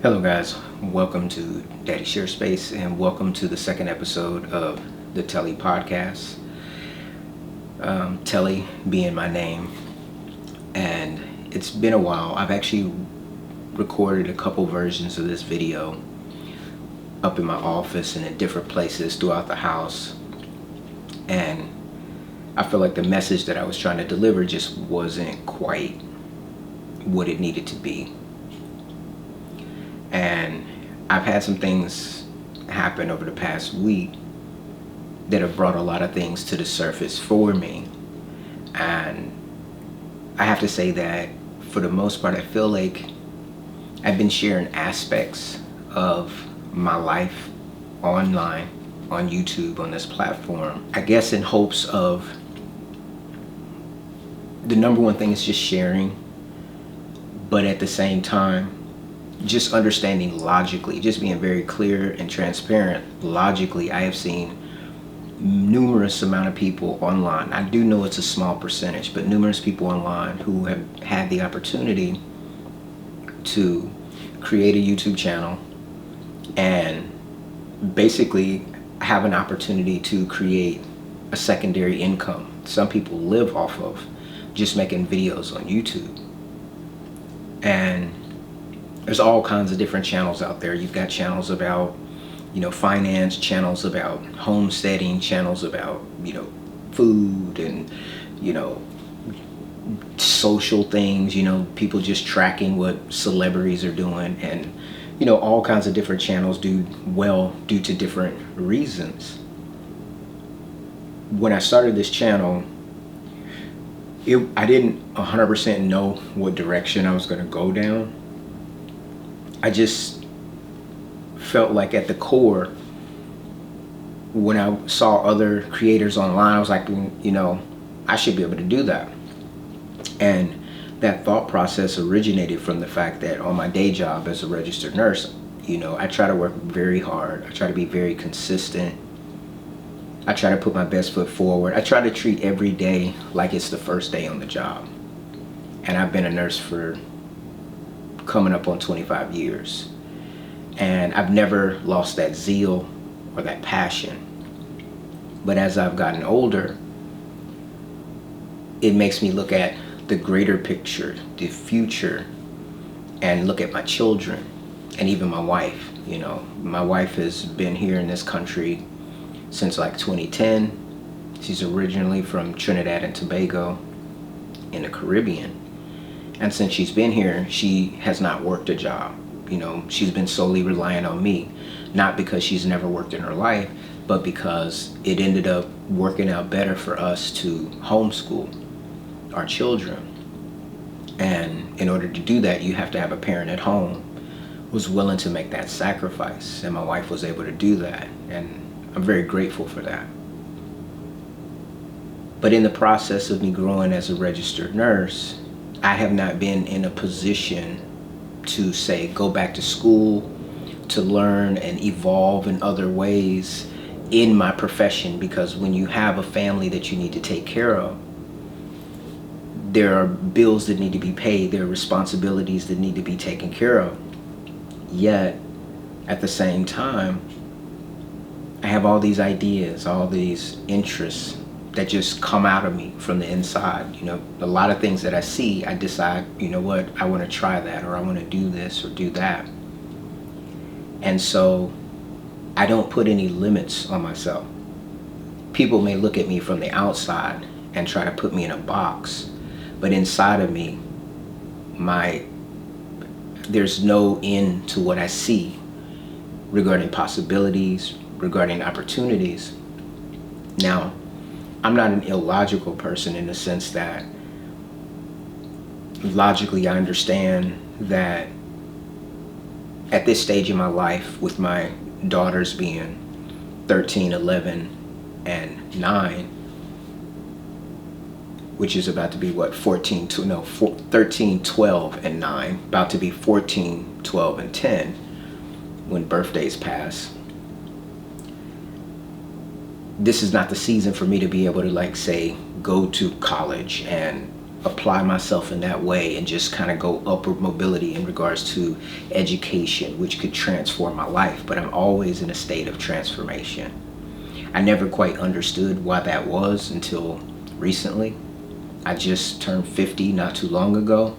Hello guys, welcome to Daddy Share Space and welcome to the second episode of the Telly podcast. Telly being my name, and it's been a while. I've actually recorded a couple versions of this video up in my office and in different places throughout the house, and I feel like the message that I was trying to deliver just wasn't quite what it needed to be. And I've had some things happen over the past week that have brought a lot of things to the surface for me. And I have to say that for the most part, I feel like I've been sharing aspects of my life online, on YouTube, on this platform. I guess in hopes of, the number one thing is just sharing, but at the same time, just understanding logically, just being very clear and transparent. Logically, I have seen numerous amount of people online. I do know it's a small percentage, but numerous people online who have had the opportunity to create a YouTube channel and basically have an opportunity to create a secondary income. Some people live off of just making videos on YouTube. And there's all kinds of different channels out there. You've got channels about, finance, channels about homesteading, channels about, food and, social things, people just tracking what celebrities are doing, and, all kinds of different channels do well due to different reasons. When I started this channel, I didn't 100% know what direction I was going to go down. I just felt like at the core, when I saw other creators online, I was like, I should be able to do that. And that thought process originated from the fact that on my day job as a registered nurse, I try to work very hard. I try to be very consistent. I try to put my best foot forward. I try to treat every day like it's the first day on the job. And I've been a nurse for coming up on 25 years, and I've never lost that zeal or that passion. But as I've gotten older, it makes me look at the greater picture, the future, and look at my children and even my wife. My wife has been here in this country since like 2010. She's originally from Trinidad and Tobago in the Caribbean. And since she's been here, she has not worked a job. She's been solely relying on me, not because she's never worked in her life, but because it ended up working out better for us to homeschool our children. And in order to do that, you have to have a parent at home who's willing to make that sacrifice. And my wife was able to do that. And I'm very grateful for that. But in the process of me growing as a registered nurse, I have not been in a position to say go back to school to learn and evolve in other ways in my profession, because when you have a family that you need to take care of, there are bills that need to be paid, there are responsibilities that need to be taken care of. Yet at the same time, I have all these ideas, all these interests that just come out of me from the inside. A lot of things that I see, I decide, what, I want to try that, or I want to do this or do that. And so I don't put any limits on myself. People may look at me from the outside and try to put me in a box, but inside of me, there's no end to what I see regarding possibilities, regarding opportunities. Now, I'm not an illogical person in the sense that logically I understand that at this stage in my life, with my daughters being 13, 11, and 9, which is about to be 13, 12, and 9, about to be 14, 12, and 10 when birthdays pass. This is not the season for me to be able to, say, go to college and apply myself in that way and just kind of go upward mobility in regards to education, which could transform my life. But I'm always in a state of transformation. I never quite understood why that was until recently. I just turned 50 not too long ago.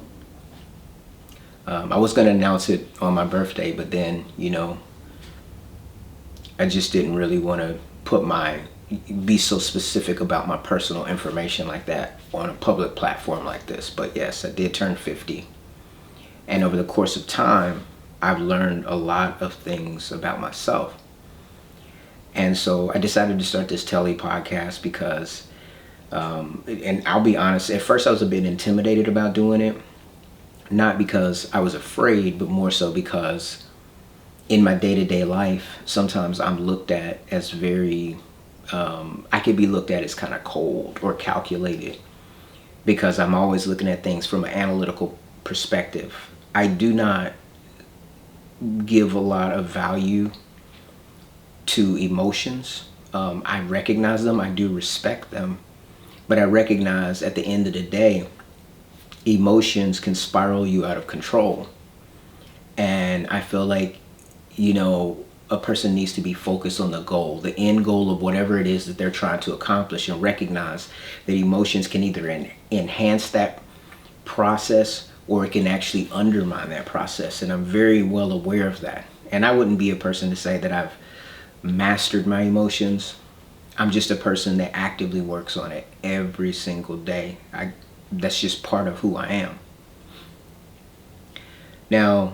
I was going to announce it on my birthday, but then, I just didn't really want to be so specific about my personal information like that on a public platform like this. But yes, I did turn 50. And over the course of time, I've learned a lot of things about myself. And so I decided to start this Telly podcast because, and I'll be honest, at first I was a bit intimidated about doing it. Not because I was afraid, but more so because in my day-to-day life, sometimes I'm looked at as very, I could be looked at as kind of cold or calculated because I'm always looking at things from an analytical perspective. I do not give a lot of value to emotions. I recognize them, I do respect them, but I recognize at the end of the day, emotions can spiral you out of control. And I feel like, a person needs to be focused on the goal, the end goal of whatever it is that they're trying to accomplish, and recognize that emotions can either enhance that process or it can actually undermine that process. And I'm very well aware of that. And I wouldn't be a person to say that I've mastered my emotions. I'm just a person that actively works on it every single day. That's just part of who I am. Now,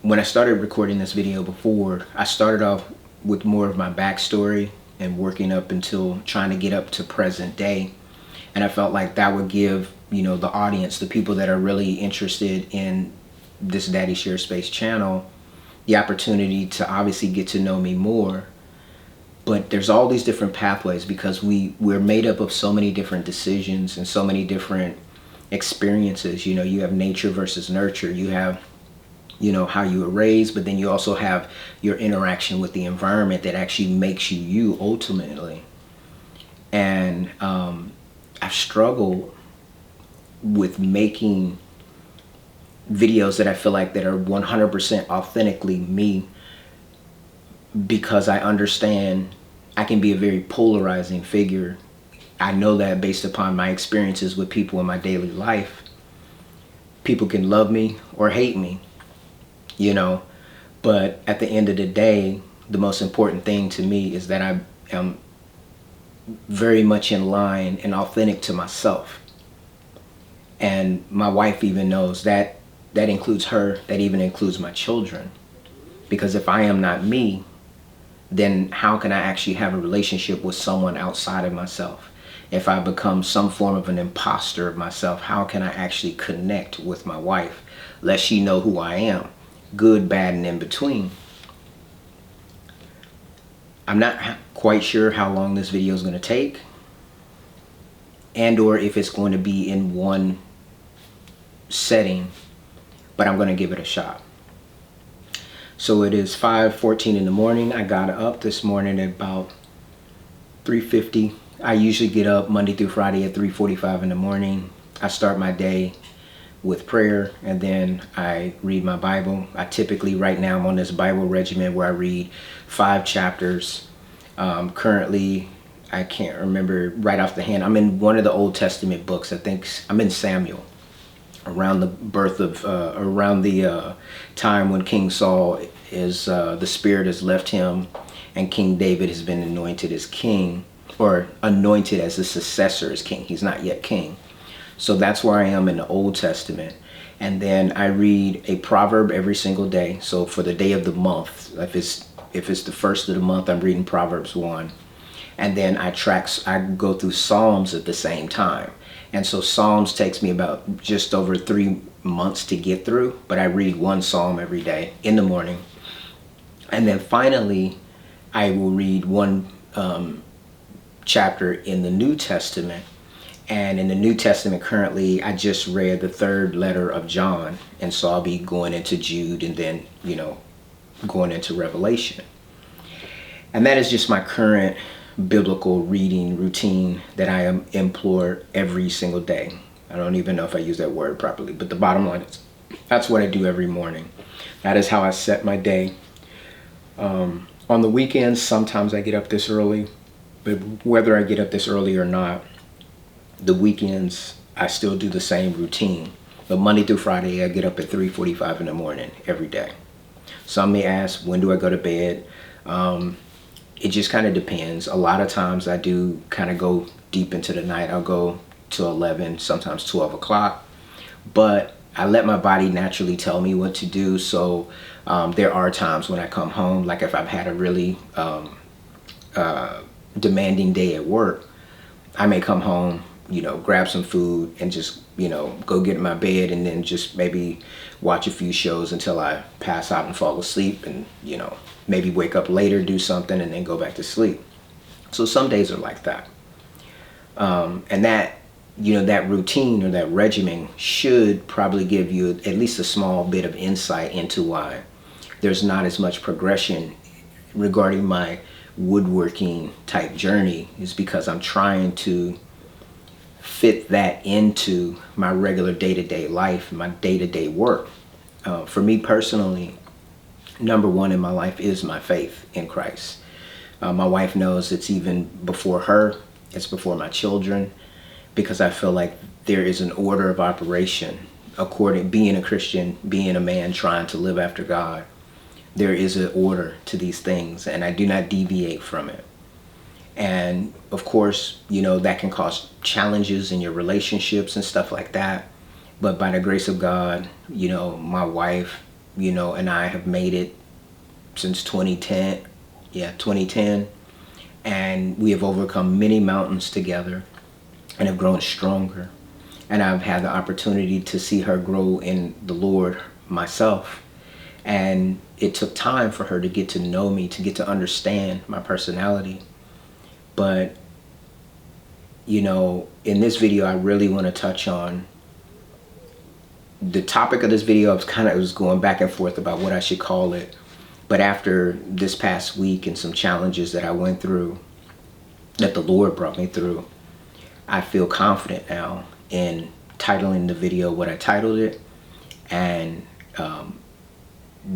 when I started recording this video before, I started off with more of my backstory and working up until trying to get up to present day. And I felt like that would give, the audience, the people that are really interested in this Daddy Share Space channel, the opportunity to obviously get to know me more. But there's all these different pathways because we're made up of so many different decisions and so many different experiences. You have nature versus nurture. You have, how you were raised, but then you also have your interaction with the environment that actually makes you ultimately. And I've struggled with making videos that I feel like that are 100% authentically me, because I understand I can be a very polarizing figure. I know that based upon my experiences with people in my daily life. People can love me or hate me, but at the end of the day, the most important thing to me is that I am very much in line and authentic to myself. And my wife even knows that. That includes her, that even includes my children. Because if I am not me, then how can I actually have a relationship with someone outside of myself? If I become some form of an imposter of myself, how can I actually connect with my wife? Let she know who I am, good, bad, and in between. I'm not quite sure how long this video is going to take, and or if it's going to be in one setting, but I'm going to give it a shot. So it is 5:14 in the morning. I got up this morning at about 3:50. I usually get up Monday through Friday at 3:45 in the morning. I start my day with prayer, and then I read my Bible. I typically, right now, I'm on this Bible regimen where I read 5 chapters. Currently, I can't remember right off the hand. I'm in one of the Old Testament books. I think I'm in Samuel, around the birth of, around the time when King Saul is, the Spirit has left him, and King David has been anointed as king, or anointed as the successor as king. He's not yet king. So that's where I am in the Old Testament. And then I read a proverb every single day. So for the day of the month, if it's the first of the month, I'm reading Proverbs 1. And then I go through Psalms at the same time. And so Psalms takes me about just over 3 months to get through, but I read one Psalm every day in the morning. And then finally, I will read one chapter in the New Testament. And in the New Testament currently, I just read the 3rd letter of John. And so I'll be going into Jude and then, going into Revelation. And that is just my current biblical reading routine that I implore every single day. I don't even know if I use that word properly, but the bottom line is that's what I do every morning. That is how I set my day. On the weekends, sometimes I get up this early, but whether I get up this early or not, the weekends I still do the same routine. But Monday through Friday, I get up at 3:45 in the morning every day. Some may ask, when do I go to bed? It just kind of depends. A lot of times I do kind of go deep into the night. I'll go to 11, sometimes 12 o'clock. But I let my body naturally tell me what to do. So there are times when I come home, like if I've had a really demanding day at work, I may come home, grab some food and just, go get in my bed and then just maybe watch a few shows until I pass out and fall asleep and, maybe wake up later, do something and then go back to sleep. So some days are like that. And that, that routine or that regimen should probably give you at least a small bit of insight into why there's not as much progression regarding my woodworking type journey, is because I'm trying to fit that into my regular day-to-day life, my day-to-day work. For me personally, number one in my life is my faith in Christ. My wife knows it's even before her, it's before my children, because I feel like there is an order of operation being a Christian, being a man trying to live after God. There is an order to these things, and I do not deviate from it. And of course, that can cause challenges in your relationships and stuff like that. But by the grace of God, my wife, and I have made it since 2010. Yeah, 2010. And we have overcome many mountains together and have grown stronger. And I've had the opportunity to see her grow in the Lord myself. And it took time for her to get to know me, to get to understand my personality. But, in this video, I really want to touch on the topic of this video. I was going back and forth about what I should call it. But after this past week and some challenges that I went through, that the Lord brought me through, I feel confident now in titling the video what I titled it. And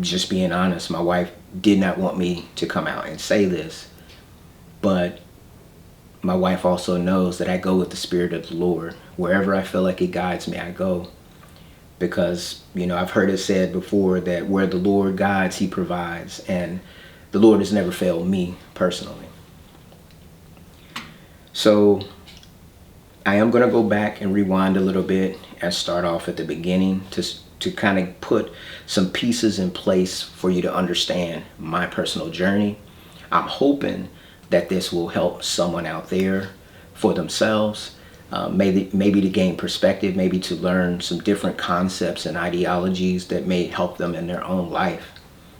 just being honest, my wife did not want me to come out and say this, but my wife also knows that I go with the Spirit of the Lord. Wherever I feel like it guides me, I go. Because, I've heard it said before that where the Lord guides, He provides. And the Lord has never failed me personally. So I am going to go back and rewind a little bit and start off at the beginning to kind of put some pieces in place for you to understand my personal journey. I'm hoping that this will help someone out there for themselves, maybe to gain perspective, maybe to learn some different concepts and ideologies that may help them in their own life,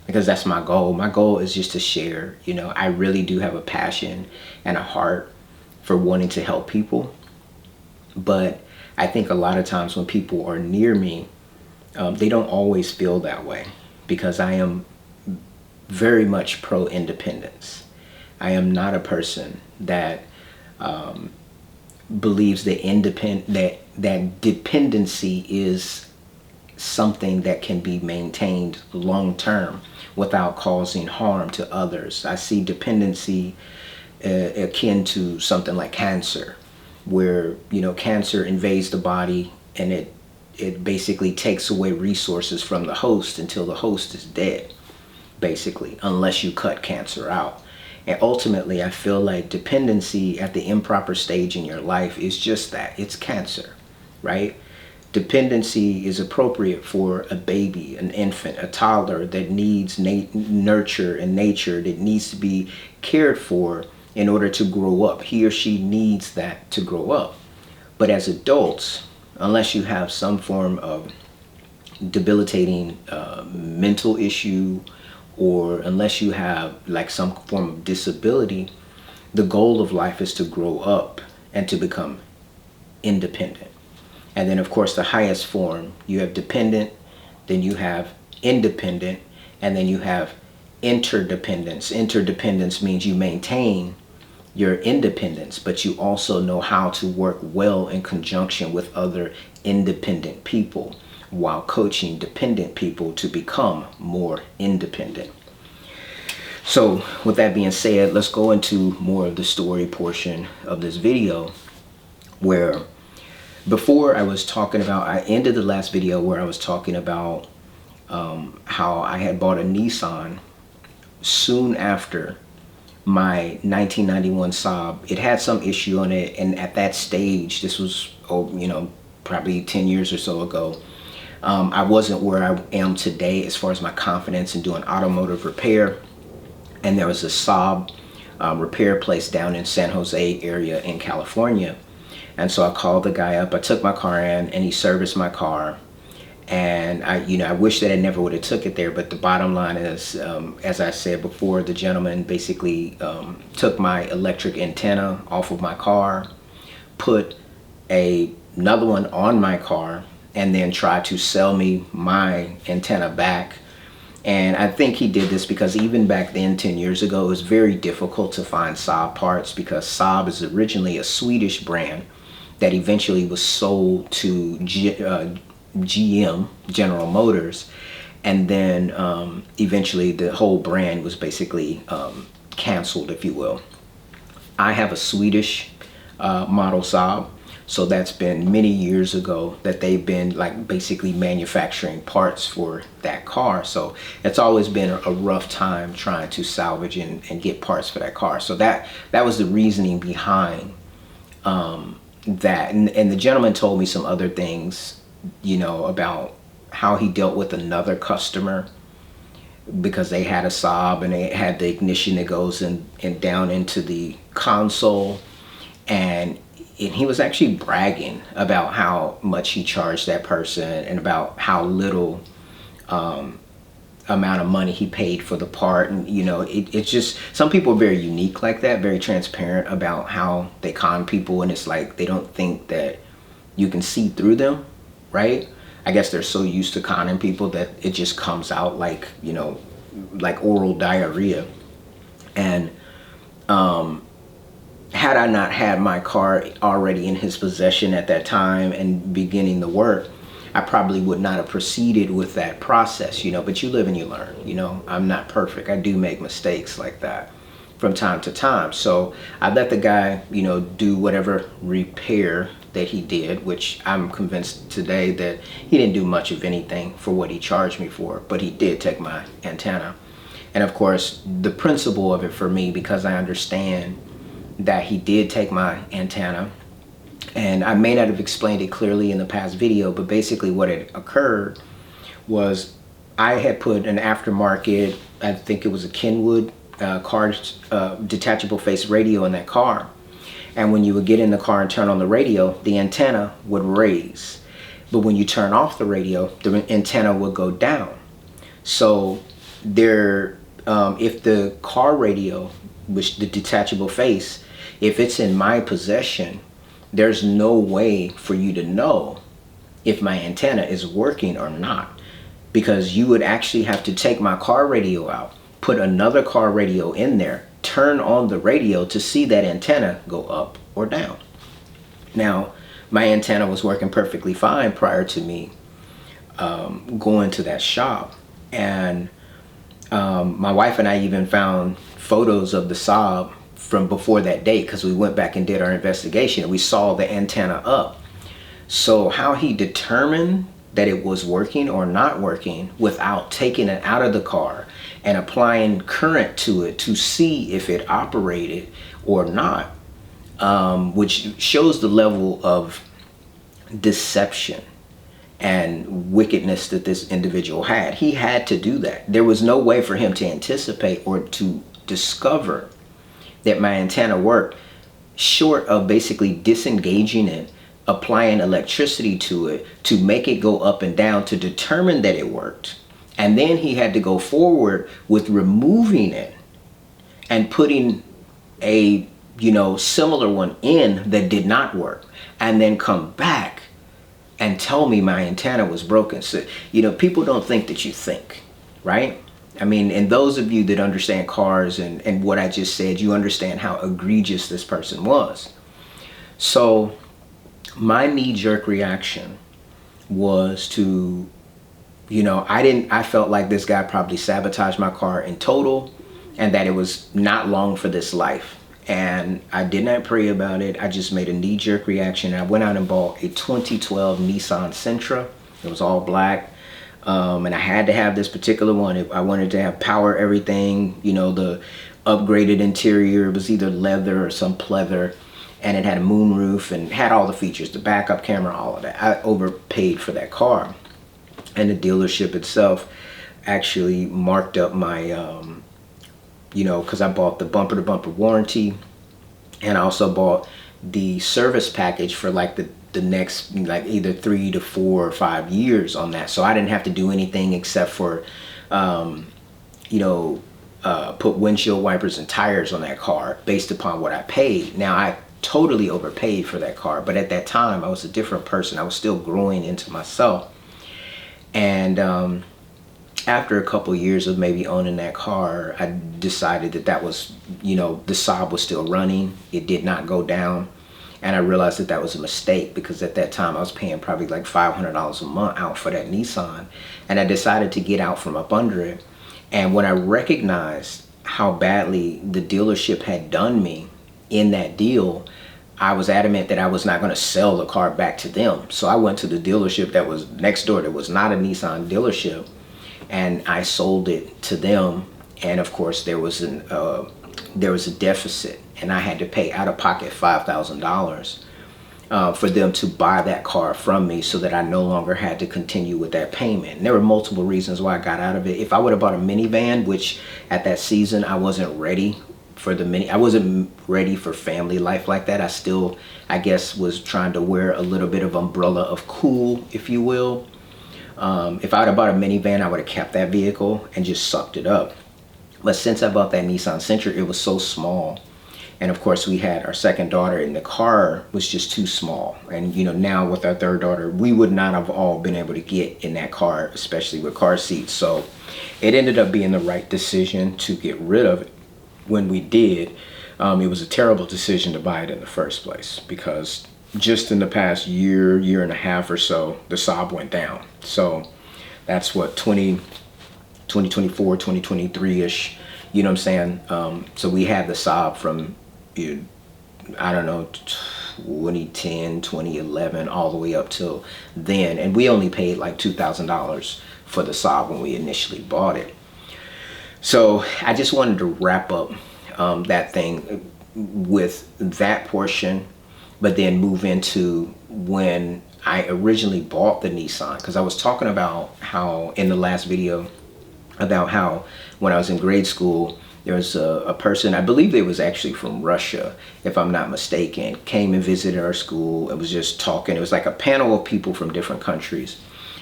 because that's my goal. My goal is just to share. I really do have a passion and a heart for wanting to help people, but I think a lot of times when people are near me, they don't always feel that way, because I am very much pro-independence. I am not a person that believes that dependency is something that can be maintained long term without causing harm to others. I see dependency akin to something like cancer, where cancer invades the body and it basically takes away resources from the host until the host is dead, basically, unless you cut cancer out. And ultimately, I feel like dependency at the improper stage in your life is just that. It's cancer, right? Dependency is appropriate for a baby, an infant, a toddler that needs nurture and nature, that needs to be cared for in order to grow up. He or she needs that to grow up. But as adults, unless you have some form of debilitating mental issue, or unless you have like some form of disability, the goal of life is to grow up and to become independent. And then of course the highest form, you have dependent, then you have independent, and then you have interdependence. Interdependence means you maintain your independence, but you also know how to work well in conjunction with other independent people while coaching dependent people to become more independent. So with that being said, let's go into more of the story portion of this video, where before I ended the last video where I was talking about how I had bought a Nissan soon after my 1991 Saab. It had some issue on it, and at that stage, this was, probably 10 years or so ago, I wasn't where I am today as far as my confidence in doing automotive repair. And there was a Saab repair place down in San Jose area in California. And so I called the guy up. I took my car in, and he serviced my car. And I wish that I never would have took it there. But the bottom line is, as I said before, the gentleman basically took my electric antenna off of my car, put another one on my car, and then tried to sell me my antenna back. And I think he did this because even back then, 10 years ago, it was very difficult to find Saab parts, because Saab is originally a Swedish brand that eventually was sold to GM, General Motors. And then eventually the whole brand was basically canceled, if you will. I have a Swedish model Saab. So that's been many years ago that they've been like basically manufacturing parts for that car. So it's always been a rough time trying to salvage and get parts for that car. So that was the reasoning behind that. And the gentleman told me some other things, about how he dealt with another customer, because they had a Saab and they had the ignition that goes in and down into the console. And he was actually bragging about how much he charged that person and about how little amount of money he paid for the part. And it's just, some people are very unique like that, very transparent about how they con people, and it's like they don't think that you can see through them, right? I guess they're so used to conning people that it just comes out like, like oral diarrhea. And had I not had my car already in his possession at that time and beginning the work, I probably would not have proceeded with that process, but you live and you learn. I'm not perfect. I do make mistakes like that from time to time. So I let the guy, do whatever repair that he did, which I'm convinced today that he didn't do much of anything for what he charged me for, but he did take my antenna. And of course, the principle of it for me, because I understand that he did take my antenna, and I may not have explained it clearly in the past video, but basically what had occurred was I had put an aftermarket, I think it was a Kenwood car detachable face radio in that car. And when you would get in the car and turn on the radio, the antenna would raise. But when you turn off the radio, the antenna would go down. So if the car radio, which the detachable face, if it's in my possession, there's no way for you to know if my antenna is working or not, because you would actually have to take my car radio out, put another car radio in there, turn on the radio to see that antenna go up or down. Now, my antenna was working perfectly fine prior to me going to that shop. And my wife and I even found photos of the Saab from before that date, because we went back and did our investigation and we saw the antenna up. So how he determined that it was working or not working without taking it out of the car and applying current to it to see if it operated or not, which shows the level of deception and wickedness that this individual had. He had to do that. There was no way for him to anticipate or to discover that my antenna worked, short of basically disengaging it, applying electricity to it to make it go up and down to determine that it worked. And then he had to go forward with removing it and putting a similar one in that did not work, and then come back and tell me my antenna was broken. So people don't think that you think, right? I mean, and those of you that understand cars and what I just said, you understand how egregious this person was. So my knee-jerk reaction was to, I felt like this guy probably sabotaged my car in total, and that it was not long for this life. And I did not pray about it. I just made a knee-jerk reaction. I went out and bought a 2012 Nissan Sentra. It was all black. And I had to have this particular one. I wanted to have power everything, the upgraded interior. It was either leather or some pleather. And it had a moonroof and had all the features, the backup camera, all of that. I overpaid for that car. And the dealership itself actually marked up my, because I bought the bumper-to-bumper warranty. And I also bought the service package for like the next, like either 3 to 4 or 5 years on that. So I didn't have to do anything except for, put windshield wipers and tires on that car based upon what I paid. Now, I totally overpaid for that car, but at that time I was a different person. I was still growing into myself. And after a couple years of maybe owning that car, I decided that was, the Saab was still running. It did not go down. And I realized that was a mistake, because at that time I was paying probably like $500 a month out for that Nissan. And I decided to get out from up under it. And when I recognized how badly the dealership had done me in that deal, I was adamant that I was not going to sell the car back to them. So I went to the dealership that was next door, that was not a Nissan dealership, and I sold it to them. And of course there was a deficit, and I had to pay out of pocket $5,000 for them to buy that car from me, so that I no longer had to continue with that payment. And there were multiple reasons why I got out of it. If I would have bought a minivan, which at that season I wasn't ready for I wasn't ready for family life like that. I still, I guess, was trying to wear a little bit of umbrella of cool, if you will. If I would have bought a minivan, I would have kept that vehicle and just sucked it up. But since I bought that Nissan Sentra, it was so small. And of course we had our second daughter, and the car was just too small. And now with our third daughter, we would not have all been able to get in that car, especially with car seats. So it ended up being the right decision to get rid of it. When we did, it was a terrible decision to buy it in the first place, because just in the past year and a half or so, the Saab went down. So that's what, 2024, 2023-ish, you know what I'm saying? So we had the Saab from, I don't know, 2010, 2011, all the way up till then. And we only paid like $2,000 for the Saab when we initially bought it. So I just wanted to wrap up that thing with that portion, but then move into when I originally bought the Nissan. Because I was talking about how in the last video, about how when I was in grade school, there was a person, I believe they was actually from Russia, if I'm not mistaken, came and visited our school. It was just talking. It was like a panel of people from different countries.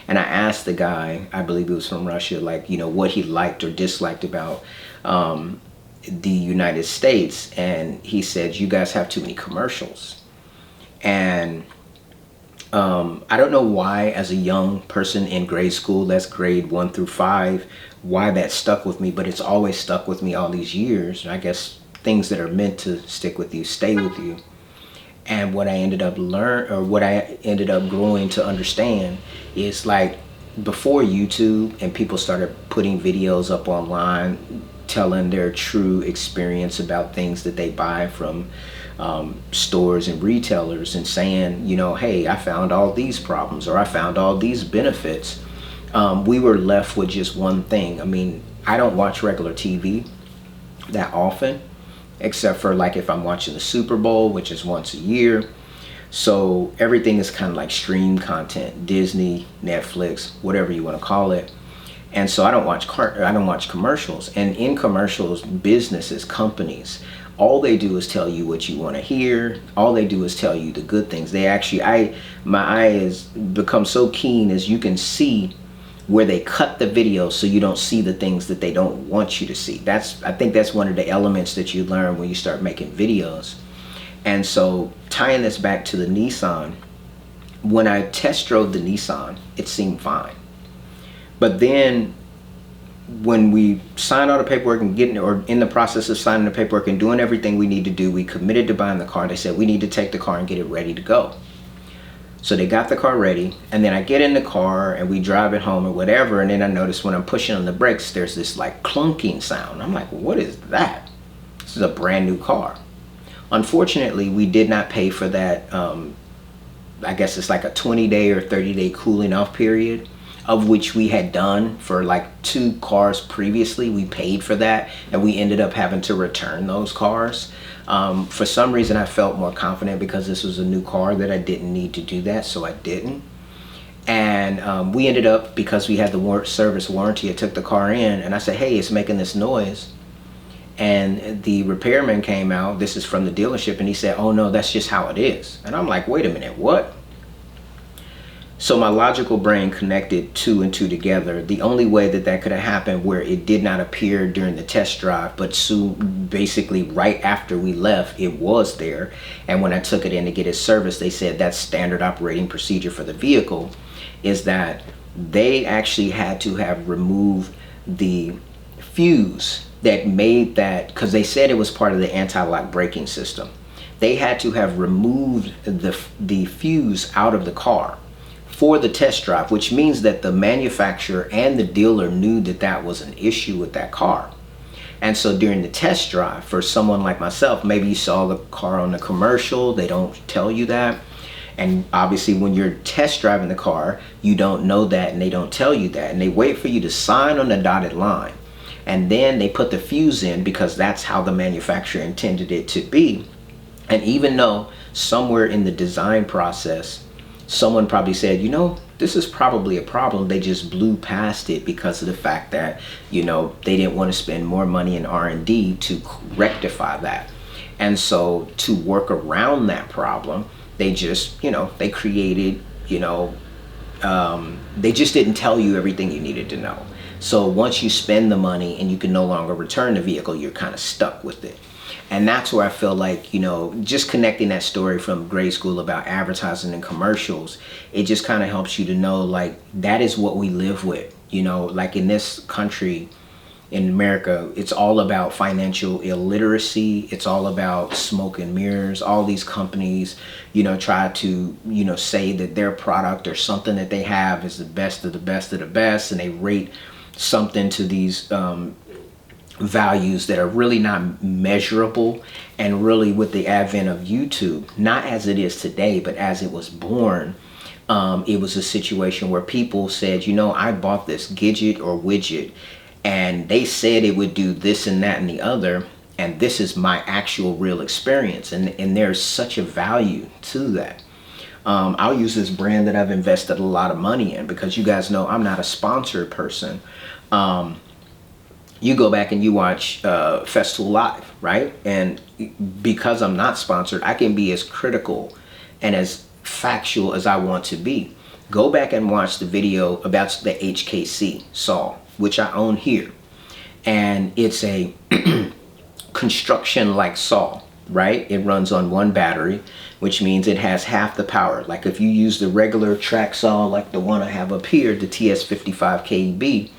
And I asked the guy, I believe he was from Russia, like, what he liked or disliked about the United States. And he said, you guys have too many commercials. And I don't know why, as a young person in grade school, that's grade 1 through 5, why that stuck with me, but it's always stuck with me all these years. I guess things that are meant to stick with you stay with you. And what I ended up growing to understand is, like, before YouTube and people started putting videos up online telling their true experience about things that they buy from stores and retailers, and saying, hey, I found all these problems, or I found all these benefits, we were left with just one thing. I mean, I don't watch regular TV that often, except for like if I'm watching the Super Bowl, which is once a year. So everything is kind of like stream content, Disney, Netflix, whatever you want to call it. And so I don't watch commercials. And in commercials, businesses, companies, all they do is tell you what you want to hear. All they do is tell you the good things. They actually, my eye has become so keen, as you can see where they cut the video so you don't see the things that they don't want you to see. I think that's one of the elements that you learn when you start making videos. And so tying this back to the Nissan, when I test drove the Nissan, it seemed fine. But then when we signed all the paperwork and getting, or in the process of signing the paperwork and doing everything we need to do, we committed to buying the car. They said we need to take the car and get it ready to go. So they got the car ready, and then I get in the car and we drive it home or whatever, and then I notice when I'm pushing on the brakes, there's this like clunking sound. I'm like, what is that? This is a brand new car. Unfortunately, we did not pay for that. I guess it's like a 20-day or 30-day cooling off period, of which we had done for like 2 cars previously. We paid for that, and we ended up having to return those cars. For some reason, I felt more confident because this was a new car that I didn't need to do that, so I didn't. And we ended up, because we had the service warranty, I took the car in and I said, hey, it's making this noise. And the repairman came out, this is from the dealership, and he said, oh no, that's just how it is. And I'm like, wait a minute, what? So my logical brain connected 2 and 2 together. The only way that that could have happened where it did not appear during the test drive, but soon, basically right after we left, it was there. And when I took it in to get it serviced, they said that's standard operating procedure for the vehicle, is that they actually had to have removed the fuse that made that, because they said it was part of the anti-lock braking system. They had to have removed the fuse out of the car for the test drive, which means that the manufacturer and the dealer knew that that was an issue with that car. And so during the test drive, for someone like myself, maybe you saw the car on the commercial, they don't tell you that. And obviously when you're test driving the car, you don't know that, and they don't tell you that. And they wait for you to sign on the dotted line. And then they put the fuse in because that's how the manufacturer intended it to be. And even though somewhere in the design process, someone probably said, you know, this is probably a problem, they just blew past it because of the fact that, you know, they didn't want to spend more money in R&D to rectify that. And so to work around that problem, they just, you know, they created, you know, they just didn't tell you everything you needed to know. So once you spend the money and you can no longer return the vehicle, you're kind of stuck with it. And that's where I feel like, you know, just connecting that story from grade school about advertising and commercials, it just kind of helps you to know, like, that is what we live with. You know, like in this country, in America, it's all about financial illiteracy. It's all about smoke and mirrors. All these companies, you know, try to, you know, say that their product or something that they have is the best of the best of the best, and they rate something to these values that are really not measurable. And really, with the advent of YouTube, not as it is today, but as it was born, it was a situation where people said, you know, I bought this gadget or widget, and they said it would do this and that and the other, and this is my actual real experience. And there's such a value to that. I'll use this brand that I've invested a lot of money in, because you guys know I'm not a sponsored person. You go back and you watch Festool Live, right? And because I'm not sponsored, I can be as critical and as factual as I want to be. Go back and watch the video about the HKC saw, which I own here. And it's a construction like saw, right? It runs on 1 battery, which means it has half the power. Like if you use the regular track saw, like the one I have up here, the TS55KEB,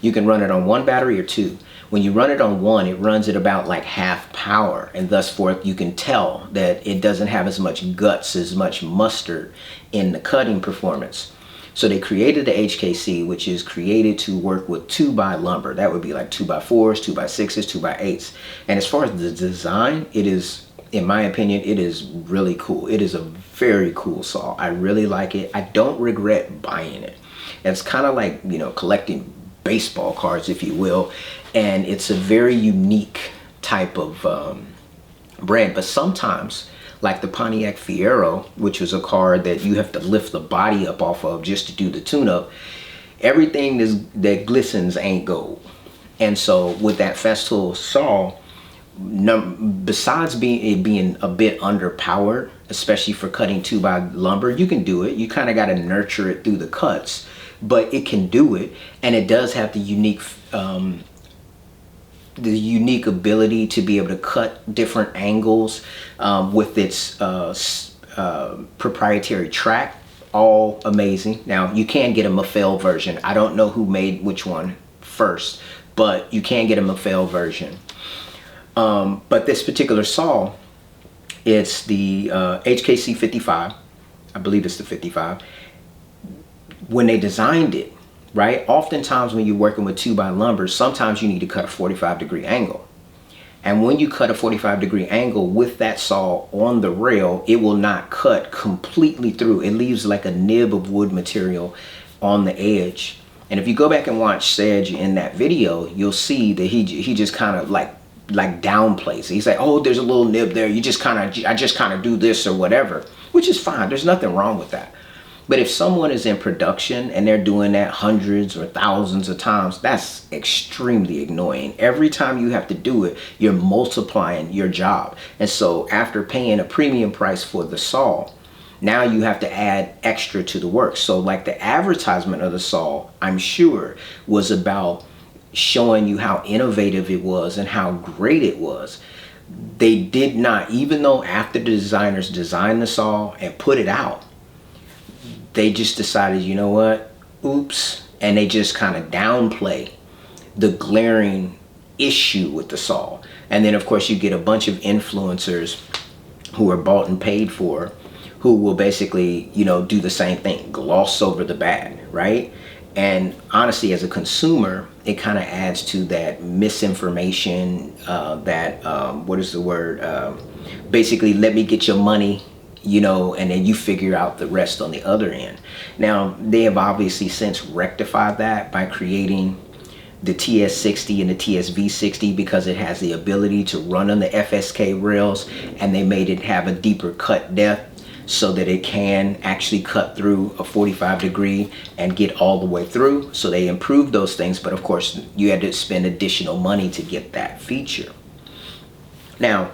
you can run it on 1 battery or 2. When you run it on 1, it runs at about like half power, and thus forth you can tell that it doesn't have as much guts, as much mustard in the cutting performance. So they created the HKC, which is created to work with 2x lumber. That would be like 2x4s, 2x6s, 2x8s. And as far as the design, it is, in my opinion, it is really cool. It is a very cool saw. I really like it. I don't regret buying it. It's kind of like, you know, collecting baseball cards, if you will. And it's a very unique type of brand. But sometimes, like the Pontiac Fiero, which was a car that you have to lift the body up off of just to do the tune-up, everything that glistens ain't gold. And so with that Festool saw, besides being a bit underpowered, especially for cutting 2x lumber, you can do it. You kind of got to nurture it through the cuts, but it can do it. And it does have the unique ability to be able to cut different angles with its proprietary track. All amazing. Now you can get a Mafel version. I don't know who made which one first, but you can get a McPhail version. But this particular saw, it's the HKC 55. I believe it's the 55. When they designed it, right, oftentimes when you're working with 2x lumber, sometimes you need to cut a 45-degree angle. And when you cut a 45-degree angle with that saw on the rail, it will not cut completely through. It leaves like a nib of wood material on the edge. And if you go back and watch Sedge in that video, you'll see that he just kind of like downplays it. He's like, oh, there's a little nib there. I just kind of do this or whatever, which is fine. There's nothing wrong with that. But if someone is in production and they're doing that hundreds or thousands of times, that's extremely annoying. Every time you have to do it, you're multiplying your job. And so after paying a premium price for the saw, now you have to add extra to the work. So like the advertisement of the saw, I'm sure, was about showing you how innovative it was and how great it was. They did not, even though after the designers designed the saw and put it out, they just decided, you know what, oops, and they just kind of downplay the glaring issue with the saw. And then of course you get a bunch of influencers who are bought and paid for, who will basically, you know, do the same thing, gloss over the bad, right? And honestly, as a consumer, it kind of adds to that misinformation, what is the word? Basically, let me get your money, you know, and then you figure out the rest on the other end. Now, they have obviously since rectified that by creating the TS60 and the TSV60 because it has the ability to run on the FSK rails, and they made it have a deeper cut depth so that it can actually cut through a 45-degree and get all the way through. So they improved those things, but of course you had to spend additional money to get that feature. Now,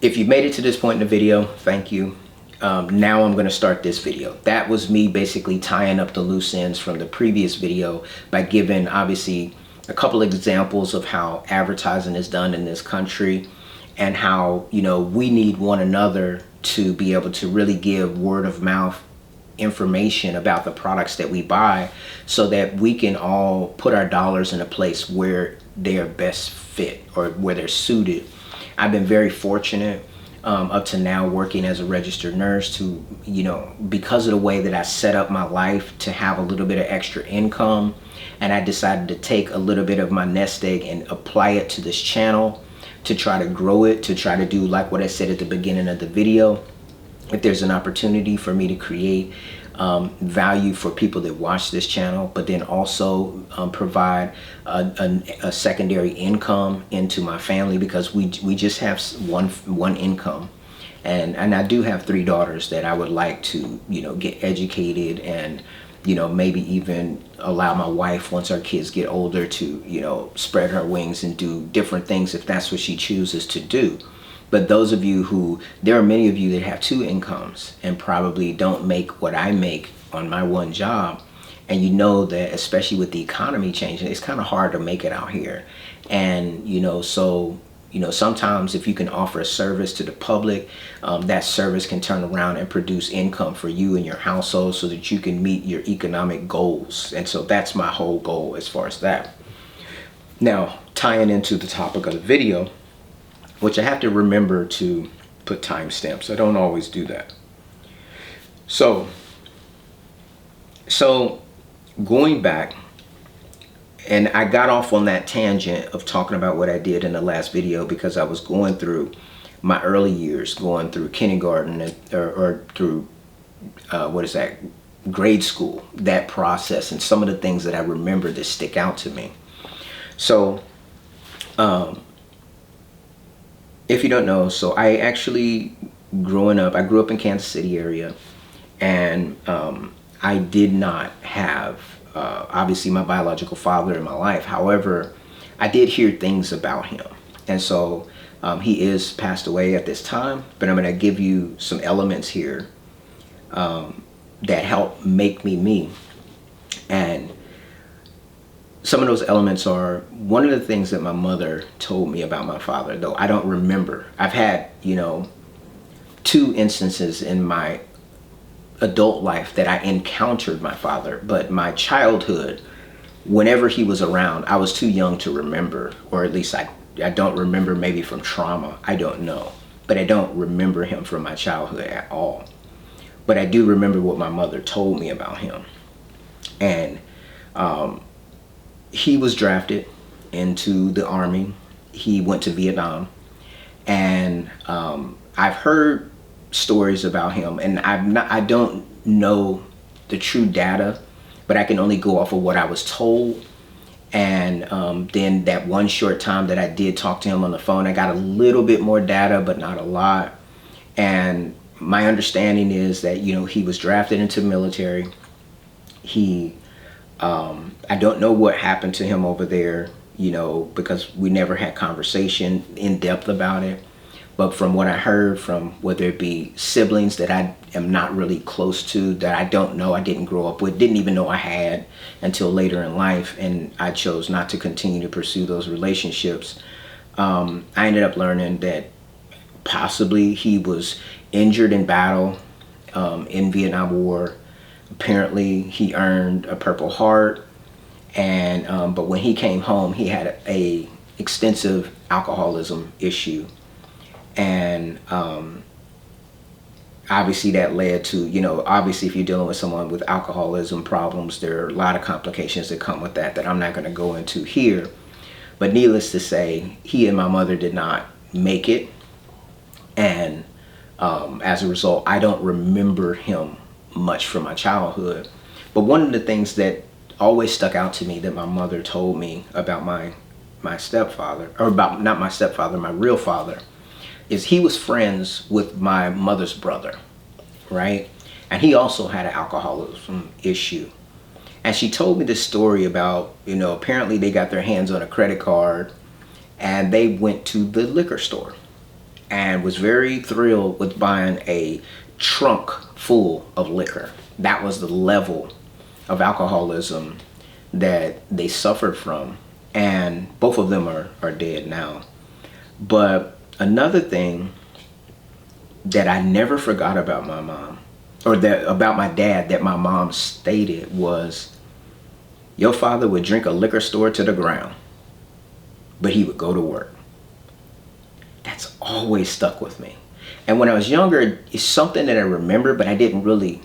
if you made it to this point in the video, thank you. Now I'm going to start this video. That was me basically tying up the loose ends from the previous video by giving obviously a couple examples of how advertising is done in this country and how, you know, we need one another to be able to really give word of mouth information about the products that we buy so that we can all put our dollars in a place where they are best fit or where they're suited. I've been very fortunate up to now working as a registered nurse to, you know, because of the way that I set up my life to have a little bit of extra income, and I decided to take a little bit of my nest egg and apply it to this channel to try to grow it, to try to do like what I said at the beginning of the video. If there's an opportunity for me to create value for people that watch this channel, but then also provide a secondary income into my family, because we just have one income, and I do have 3 daughters that I would like to, you know, get educated and, you know, maybe even allow my wife, once our kids get older, to, you know, spread her wings and do different things if that's what she chooses to do. But those of you who, there are many of you that have 2 incomes and probably don't make what I make on my one job. And you know that, especially with the economy changing, it's kind of hard to make it out here. And, you know, so, you know, sometimes if you can offer a service to the public, that service can turn around and produce income for you and your household so that you can meet your economic goals. And so that's my whole goal as far as that. Now, tying into the topic of the video, which I have to remember to put timestamps. I don't always do that. So going back, and I got off on that tangent of talking about what I did in the last video because I was going through my early years, going through kindergarten or through, grade school, that process, and some of the things that I remember that stick out to me. So, if you don't know, so I actually, I grew up in Kansas City area, and I did not have, obviously, my biological father in my life. However, I did hear things about him. And so he is passed away at this time, but I'm going to give you some elements here that help make me me. And some of those elements are, one of the things that my mother told me about my father, though I don't remember. I've had, you know, 2 instances in my adult life that I encountered my father, but my childhood, whenever he was around, I was too young to remember, or at least I don't remember, maybe from trauma. I don't know. But I don't remember him from my childhood at all. But I do remember what my mother told me about him. And he was drafted into the Army. He went to Vietnam. And I've heard stories about him, and I don't know the true data, but I can only go off of what I was told. And then that one short time that I did talk to him on the phone, I got a little bit more data, but not a lot. And my understanding is that, you know, he was drafted into the military. He, I don't know what happened to him over there, you know, because we never had conversation in depth about it. But from what I heard from whether it be siblings that I am not really close to, that I don't know, I didn't grow up with, didn't even know I had until later in life, and I chose not to continue to pursue those relationships. I ended up learning that possibly he was injured in battle in Vietnam War. Apparently he earned a Purple Heart, and but when he came home, he had a extensive alcoholism issue. And obviously that led to, you know, obviously if you're dealing with someone with alcoholism problems, there are a lot of complications that come with that I'm not going to go into here. But needless to say, he and my mother did not make it. And as a result, I don't remember him much from my childhood. But one of the things that always stuck out to me that my mother told me about my stepfather, or about, not my stepfather, my real father, is he was friends with my mother's brother, right? And he also had an alcoholism issue. And she told me this story about, you know, apparently they got their hands on a credit card and they went to the liquor store and was very thrilled with buying a trunk full of liquor. That was the level of alcoholism that they suffered from. And both of them are dead now. But another thing that I never forgot about my mom, or that about my dad, that my mom stated was, your father would drink a liquor store to the ground, but he would go to work. That's always stuck with me. And when I was younger, it's something that I remember, but I didn't really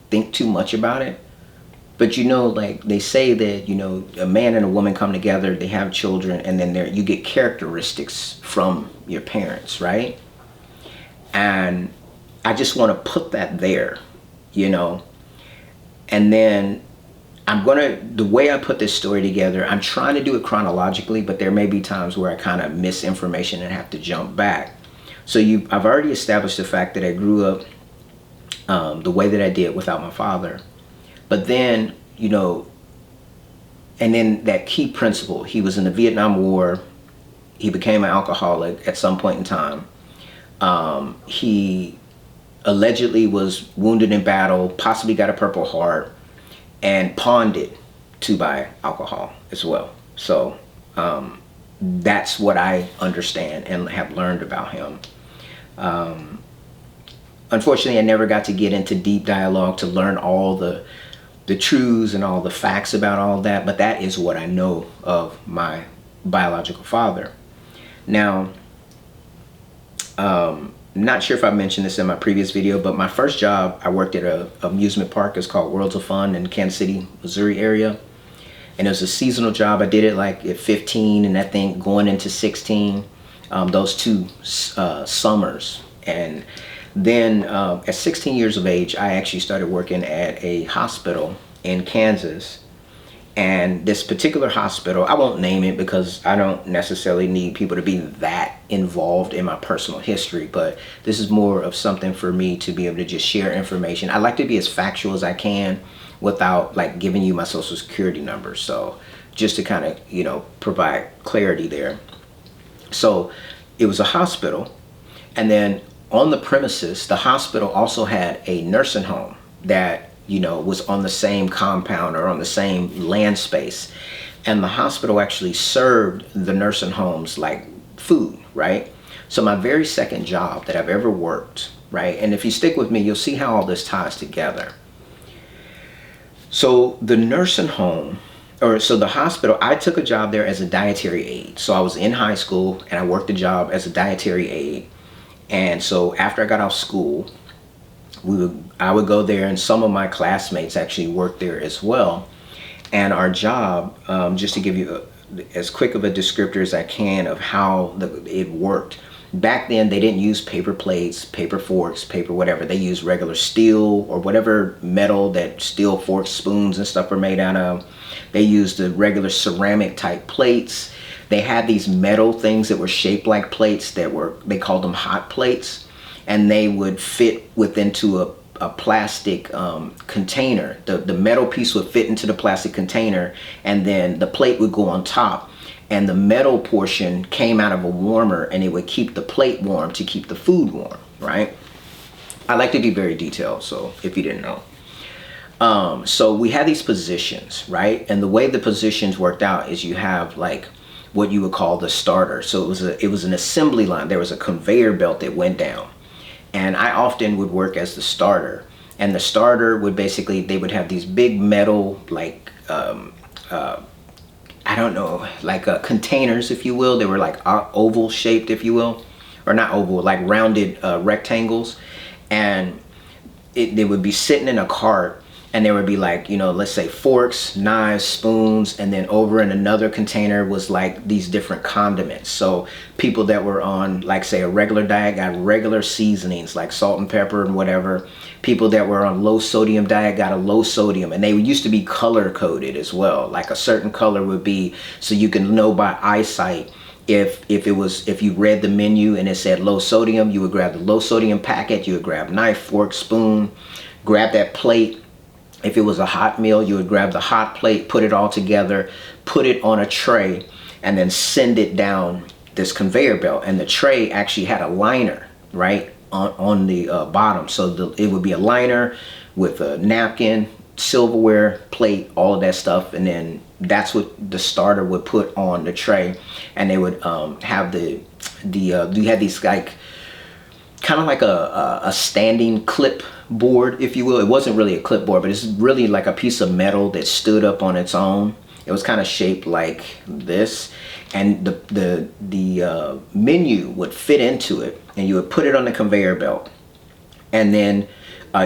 think too much about it. But you know, like they say that, you know, a man and a woman come together, they have children, and then you get characteristics from your parents, right? And I just want to put that there, you know. And then the way I put this story together, I'm trying to do it chronologically, but there may be times where I kind of miss information and have to jump back. So I've already established the fact that I grew up the way that I did without my father. But then, you know, and then that key principle, he was in the Vietnam War. He became an alcoholic at some point in time. He allegedly was wounded in battle, possibly got a Purple Heart, and pawned it to buy alcohol as well. So that's what I understand and have learned about him. Unfortunately, I never got to get into deep dialogue to learn all the truths and all the facts about all that, but that is what I know of my biological father. Now, not sure if I mentioned this in my previous video, but my first job, I worked at an amusement park. It's called Worlds of Fun in Kansas City, Missouri area. And it was a seasonal job. I did it like at 15 and I think going into 16, those two summers. And then at 16 years of age, I actually started working at a hospital in Kansas. And this particular hospital, I won't name it because I don't necessarily need people to be that involved in my personal history, but this is more of something for me to be able to just share information. I like to be as factual as I can without like giving you my social security number. So just to kind of, you know, provide clarity there. So it was a hospital, and then on the premises, the hospital also had a nursing home that, you know, was on the same compound or on the same land space. And the hospital actually served the nursing homes like food, right? So my very second job that I've ever worked, right? And if you stick with me, you'll see how all this ties together. So the nursing home, or so the hospital, I took a job there as a dietary aide. So I was in high school and I worked a job as a dietary aide. And so after I got off school, I would go there, and some of my classmates actually worked there as well. And our job, just to give you as quick of a descriptor as I can of how it worked. Back then, they didn't use paper plates, paper forks, paper whatever. They used regular steel or whatever metal that steel forks, spoons, and stuff are made out of. They used the regular ceramic type plates. They had these metal things that were shaped like plates they called them hot plates, and they would fit into a plastic container. The metal piece would fit into the plastic container, and then the plate would go on top, and the metal portion came out of a warmer, and it would keep the plate warm to keep the food warm, right? I like to be very detailed, so if you didn't know. So we had these positions, right? And the way the positions worked out is you have like what you would call the starter. So it was an assembly line. There was a conveyor belt that went down. And I often would work as the starter. And the starter would basically, they would have these big metal, like, I don't know, like containers, if you will. They were like oval shaped, if you will. Or not oval, like rounded rectangles. And they would be sitting in a cart. And there would be like, you know, let's say forks, knives, spoons, and then over in another container was like these different condiments. So people that were on, like say a regular diet got regular seasonings like salt and pepper and whatever. People that were on low sodium diet got a low sodium, and they used to be color coded as well. Like a certain color would be, so you can know by eyesight if you read the menu and it said low sodium, you would grab the low sodium packet, you would grab knife, fork, spoon, grab that plate. If it was a hot meal, you would grab the hot plate, put it all together, put it on a tray, and then send it down this conveyor belt. And the tray actually had a liner, right, on the bottom. So it would be a liner with a napkin, silverware, plate, all of that stuff. And then that's what the starter would put on the tray. And they would have you had these like, kind of like a standing clip board, if you will. It wasn't really a clipboard, but it's really like a piece of metal that stood up on its own. It was kind of shaped like this, and the menu would fit into it, and you would put it on the conveyor belt, and then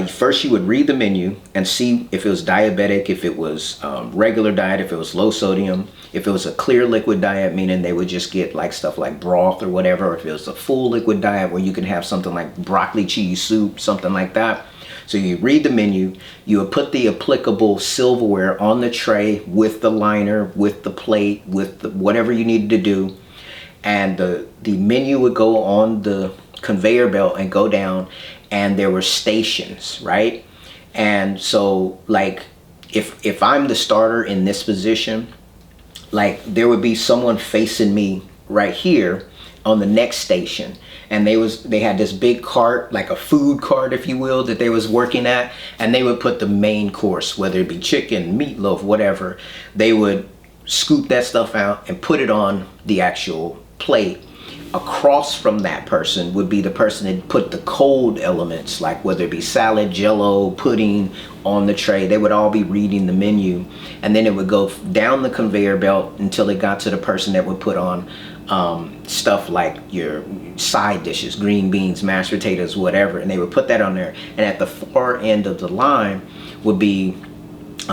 first you would read the menu and see if it was diabetic, if it was regular diet, if it was low sodium, if it was a clear liquid diet, meaning they would just get like stuff like broth or whatever, or if it was a full liquid diet where you can have something like broccoli cheese soup, something like that. So you read the menu, you would put the applicable silverware on the tray with the liner, with the plate, with whatever you needed to do, and the menu would go on the conveyor belt and go down, and there were stations, right? And so like if I'm the starter in this position, like there would be someone facing me right here on the next station, and they had this big cart, like a food cart, if you will, that they was working at, and they would put the main course, whether it be chicken, meatloaf, whatever. They would scoop that stuff out and put it on the actual plate. Across from that person would be the person that put the cold elements, like whether it be salad, jello, pudding, on the tray. They would all be reading the menu, and then it would go down the conveyor belt until it got to the person that would put on stuff like your side dishes, green beans, mashed potatoes, whatever, and they would put that on there. And at the far end of the line would be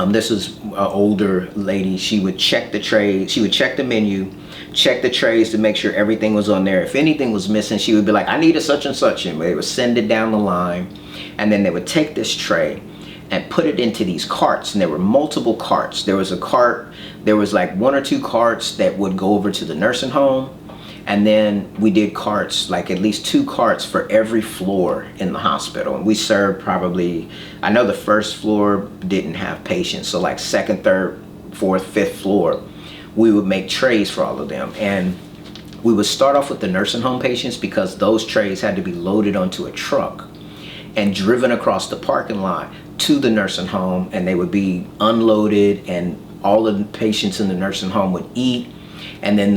this is an older lady. She would check the tray, she would check the menu, check the trays to make sure everything was on there. If anything was missing, she would be like, I need a such and such, and they would send it down the line. And then they would take this tray and put it into these carts, and there were multiple carts. There was a cart, there was like 1 or 2 carts that would go over to the nursing home, and then we did carts, like at least 2 carts for every floor in the hospital. And we served probably, I know the first floor didn't have patients, so like 2nd, 3rd, 4th, 5th floor, we would make trays for all of them. And we would start off with the nursing home patients, because those trays had to be loaded onto a truck and driven across the parking lot to the nursing home, and they would be unloaded, and all of the patients in the nursing home would eat. And then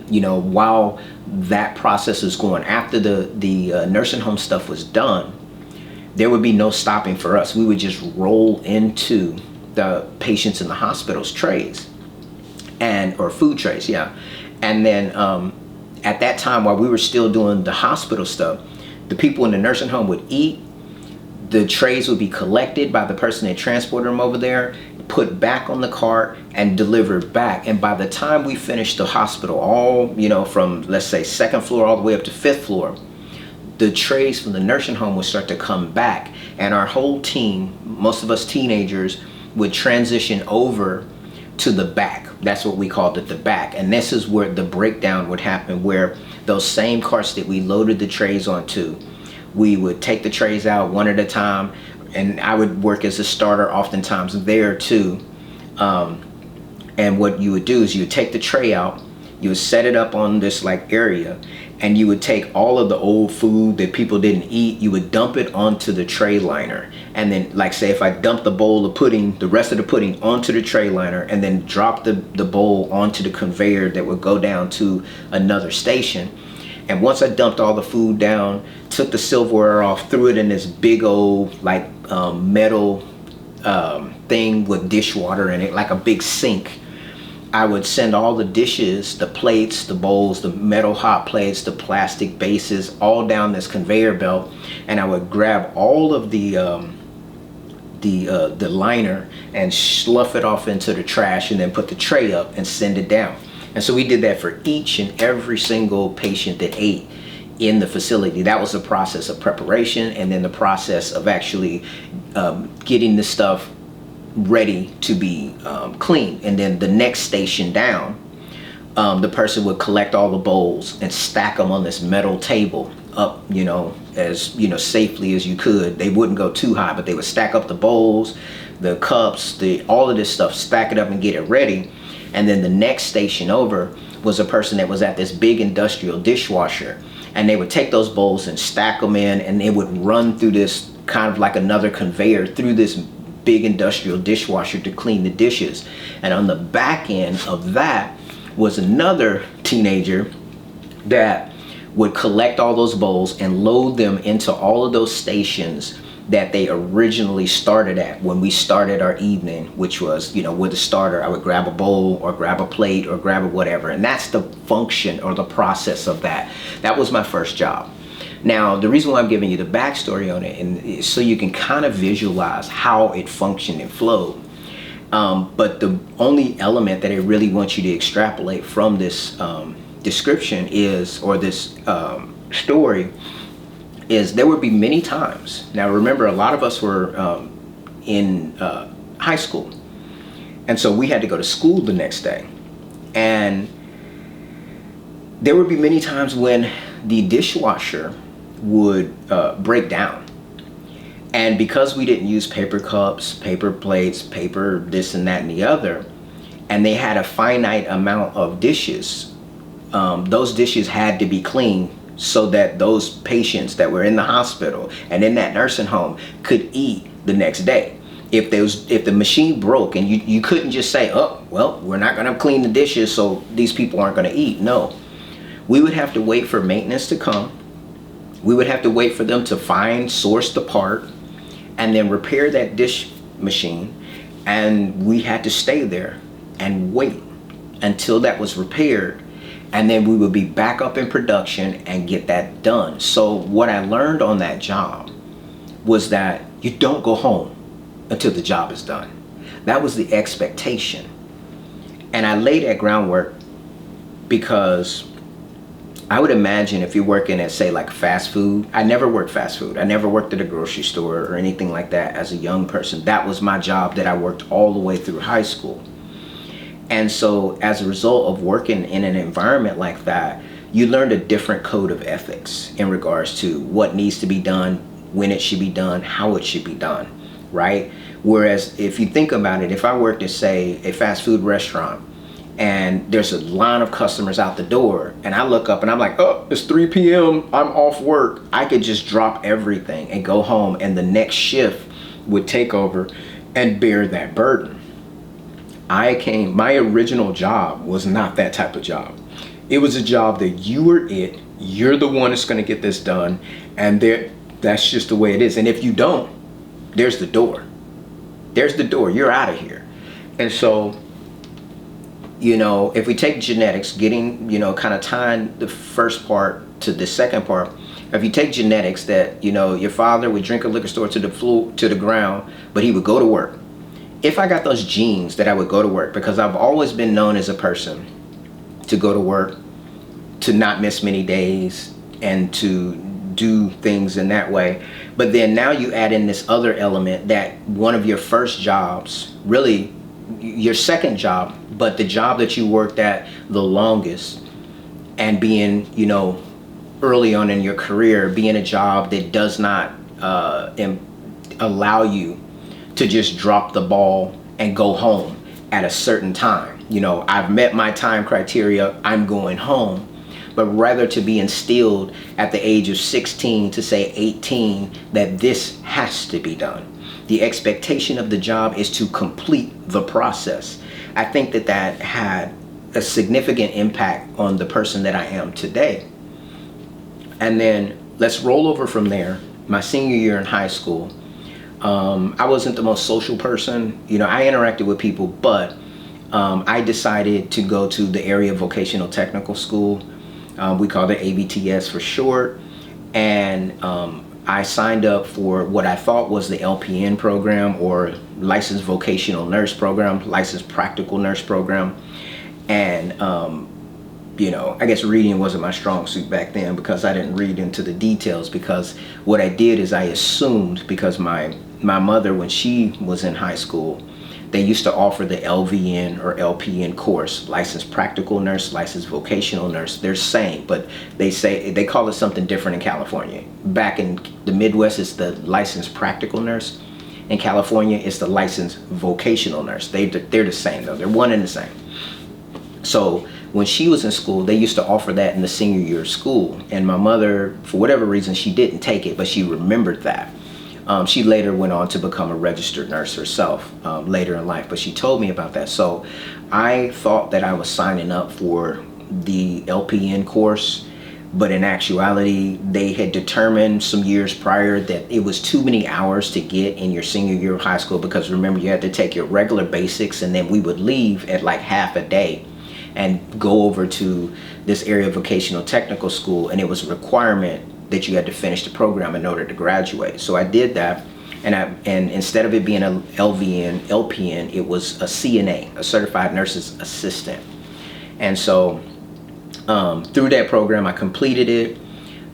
you know, while that process is going, after the nursing home stuff was done, there would be no stopping for us. We would just roll into the patients in the hospital's trays. and or food trays, yeah. And then at that time, while we were still doing the hospital stuff, the people in the nursing home would eat. The trays would be collected by the person that transported them over there, put back on the cart, and delivered back. And by the time we finished the hospital, all, you know, from, let's say, 2nd floor all the way up to 5th floor, the trays from the nursing home would start to come back. And our whole team, most of us teenagers, would transition over to the back. That's what we called it, the back. And this is where the breakdown would happen, where those same carts that we loaded the trays onto, we would take the trays out one at a time, and I would work as a starter oftentimes there too. And what you would do is you would take the tray out, you would set it up on this like area, and you would take all of the old food that people didn't eat, you would dump it onto the tray liner. And then, like, say if I dumped the bowl of pudding, the rest of the pudding onto the tray liner, and then drop the bowl onto the conveyor that would go down to another station. And once I dumped all the food down, took the silverware off, threw it in this big old like metal thing with dishwater in it, like a big sink, I would send all the dishes, the plates, the bowls, the metal hot plates, the plastic bases, all down this conveyor belt, and I would grab all of the liner and slough it off into the trash, and then put the tray up and send it down. And so we did that for each and every single patient that ate in the facility. That was the process of preparation, and then the process of actually getting the stuff ready to be cleaned. And then the next station down, the person would collect all the bowls and stack them on this metal table up, you know, as you know, safely as you could. They wouldn't go too high, but they would stack up the bowls, the cups, all of this stuff, stack it up and get it ready. And then the next station over was a person that was at this big industrial dishwasher, and they would take those bowls and stack them in, and it would run through this kind of like another conveyor through this big industrial dishwasher to clean the dishes. And on the back end of that was another teenager that would collect all those bowls and load them into all of those stations that they originally started at when we started our evening, which was, you know, with a starter, I would grab a bowl or grab a plate or grab a whatever. And that's the function or the process of that. That was my first job. Now, the reason why I'm giving you the backstory on it, and so you can kind of visualize how it functioned and flowed. But the only element that I really want you to extrapolate from this description is, or this story, is there would be many times. Now remember, a lot of us were in high school, and so we had to go to school the next day, and there would be many times when the dishwasher would break down. And because we didn't use paper cups, paper plates, paper this and that and the other, and they had a finite amount of dishes, those dishes had to be cleaned so that those patients that were in the hospital and in that nursing home could eat the next day. If the machine broke, and you couldn't just say, oh, well, we're not going to clean the dishes, so these people aren't going to eat. No, we would have to wait for maintenance to come. We would have to wait for them to source the part, and then repair that dish machine. And we had to stay there and wait until that was repaired. And then we would be back up in production and get that done. So what I learned on that job was that you don't go home until the job is done. That was the expectation. And I laid that groundwork because I would imagine if you're working at, say, like fast food. I never worked fast food. I never worked at a grocery store or anything like that as a young person. That was my job that I worked all the way through high school. And so as a result of working in an environment like that, you learned a different code of ethics in regards to what needs to be done, when it should be done, how it should be done, right? Whereas if you think about it, if I worked at, say, a fast food restaurant, and there's a line of customers out the door, and I look up and I'm like, oh, it's 3 p.m. I'm off work. I could just drop everything and go home, and the next shift would take over and bear that burden. My original job was not that type of job. It was a job that you're the one that's going to get this done, and that's just the way it is. And if you don't, there's the door. There's the door. You're out of here. And so if we take genetics, getting, kind of tying the first part to the second part, if you take genetics that, your father would drink a liquor store to the floor, to the ground, but he would go to work. If I got those genes that I would go to work, because I've always been known as a person to go to work, to not miss many days, and to do things in that way. But then now you add in this other element that one of your first jobs, really your second job, but the job that you worked at the longest, and being, early on in your career, being a job that does not allow you to just drop the ball and go home at a certain time. I've met my time criteria, I'm going home. But rather to be instilled at the age of 16 to say 18 that this has to be done. The expectation of the job is to complete the process. I think that had a significant impact on the person that I am today. And then let's roll over from there. My senior year in high school, I wasn't the most social person. I interacted with people, but I decided to go to the area vocational technical school. We called it AVTS for short. And I signed up for what I thought was the LPN program, or licensed vocational nurse program, licensed practical nurse program. And I guess reading wasn't my strong suit back then, because I didn't read into the details. Because what I did is I assumed, because my mother, when she was in high school, they used to offer the LVN or LPN course, licensed practical nurse, licensed vocational nurse. They're same, but they call it something different in California. Back in the Midwest, it's the licensed practical nurse. In California, it's the licensed vocational nurse. They're the same though. They're one and the same. So when she was in school, they used to offer that in the senior year of school. And my mother, for whatever reason, she didn't take it, but she remembered that. She later went on to become a registered nurse herself later in life, but she told me about that. So I thought that I was signing up for the LPN course, but in actuality, they had determined some years prior that it was too many hours to get in your senior year of high school, because remember, you had to take your regular basics, and then we would leave at like half a day and go over to this area vocational technical school, and it was a requirement that you had to finish the program in order to graduate. So I did that, and instead of it being a LVN, LPN, it was a CNA, a certified nurse's assistant. And so through that program, I completed it.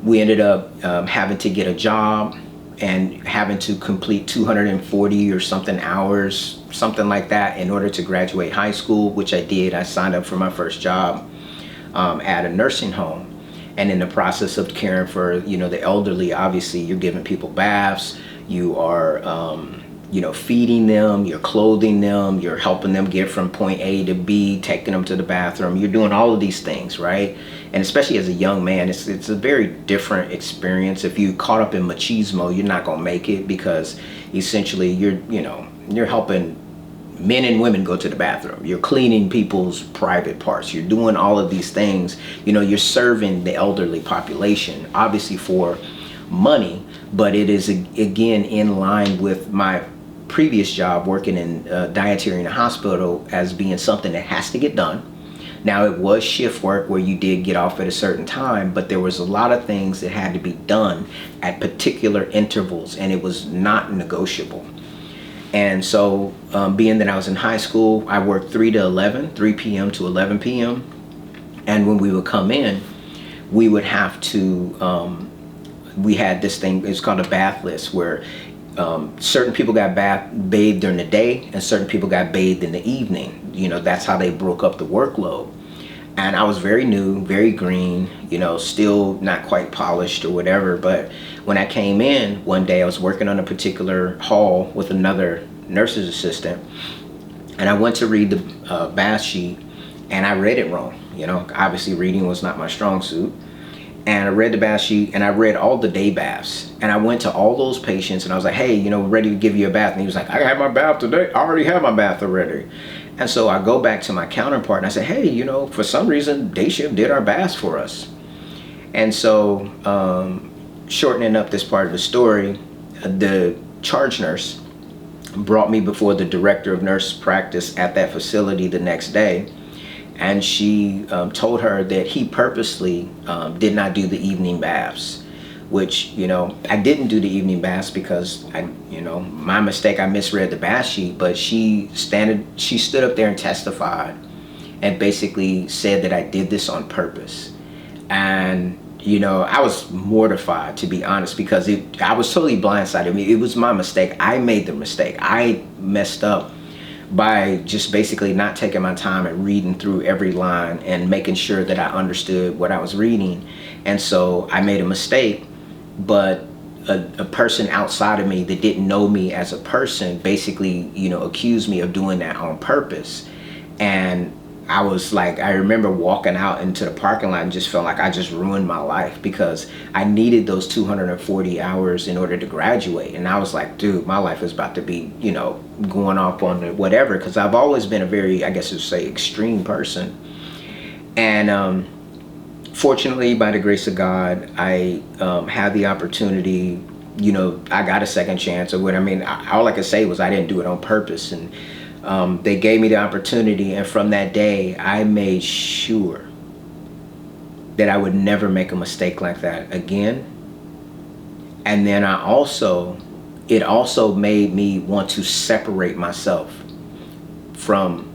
We ended up having to get a job and having to complete 240 or something hours, something like that, in order to graduate high school, which I did. I signed up for my first job at a nursing home. And in the process of caring for, the elderly, obviously you're giving people baths, you are, feeding them, you're clothing them, you're helping them get from point A to B, taking them to the bathroom. You're doing all of these things, right? And especially as a young man, it's a very different experience. If you caught up in machismo, you're not gonna make it, because essentially you're helping men and women go to the bathroom. You're cleaning people's private parts. You're doing all of these things. You're serving the elderly population, obviously for money, but it is again in line with my previous job working in dietary in a hospital as being something that has to get done. Now, it was shift work where you did get off at a certain time, but there was a lot of things that had to be done at particular intervals, and it was not negotiable. And so being that I was in high school, I worked 3 p.m. to 11 p.m. And when we would come in, we would have to, we had this thing, it's called a bath list, where certain people got bathed during the day and certain people got bathed in the evening. That's how they broke up the workload. And I was very new, very green, still not quite polished or whatever. But when I came in one day, I was working on a particular hall with another nurse's assistant, and I went to read the bath sheet, and I read it wrong. Obviously reading was not my strong suit. And I read the bath sheet, and I read all the day baths. And I went to all those patients, and I was like, hey, we're ready to give you a bath. And he was like, I had my bath today. I already have my bath already. And so I go back to my counterpart and I say, hey, for some reason, day shift did our baths for us. And so shortening up this part of the story, the charge nurse brought me before the director of nurse practice at that facility the next day. and she told her that he purposely did not do the evening baths, which, I didn't do the evening baths because my mistake, I misread the bath sheet, but she stood up there and testified and basically said that I did this on purpose. And I was mortified, to be honest, because I was totally blindsided. I mean, it was my mistake. I made the mistake. I messed up by just basically not taking my time and reading through every line and making sure that I understood what I was reading. And so I made a mistake, but a person outside of me that didn't know me as a person basically, accused me of doing that on purpose. And I was like, I remember walking out into the parking lot and just felt like I just ruined my life, because I needed those 240 hours in order to graduate. And I was like, dude, my life is about to be, going off on whatever, because I've always been a very, I guess you'd say, extreme person. And fortunately, by the grace of God, I had the opportunity, I got a second chance or what. I mean, all I could say was I didn't do it on purpose. And they gave me the opportunity, and from that day I made sure that I would never make a mistake like that again. And then it also made me want to separate myself from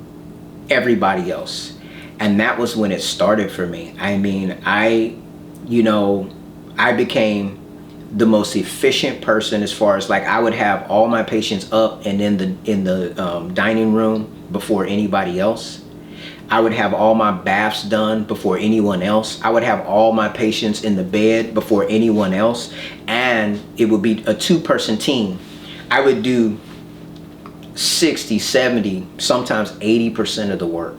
everybody else. And that was when it started for me. I mean, I became the most efficient person, as far as like I would have all my patients up and in the dining room before anybody else. I would have all my baths done before anyone else. I would have all my patients in the bed before anyone else. And it would be a 2-person team. I would do 60, 70, sometimes 80% of the work.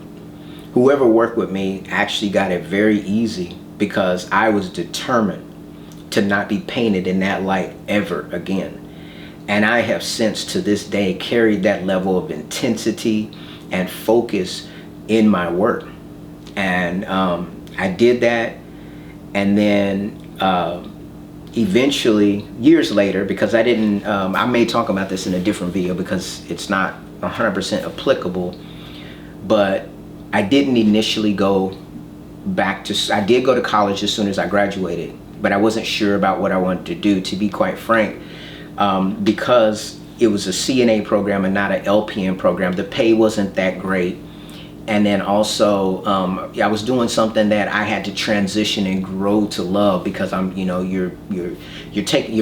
Whoever worked with me actually got it very easy, because I was determined to not be painted in that light ever again. And I have since to this day carried that level of intensity and focus in my work. And I did that. And then eventually, years later, because I may talk about this in a different video because it's not 100% applicable, but I didn't initially go back to, I did go to college as soon as I graduated, but I wasn't sure about what I wanted to do, to be quite frank, because it was a CNA program and not an LPN program. The pay wasn't that great. And then also, I was doing something that I had to transition and grow to love, because you're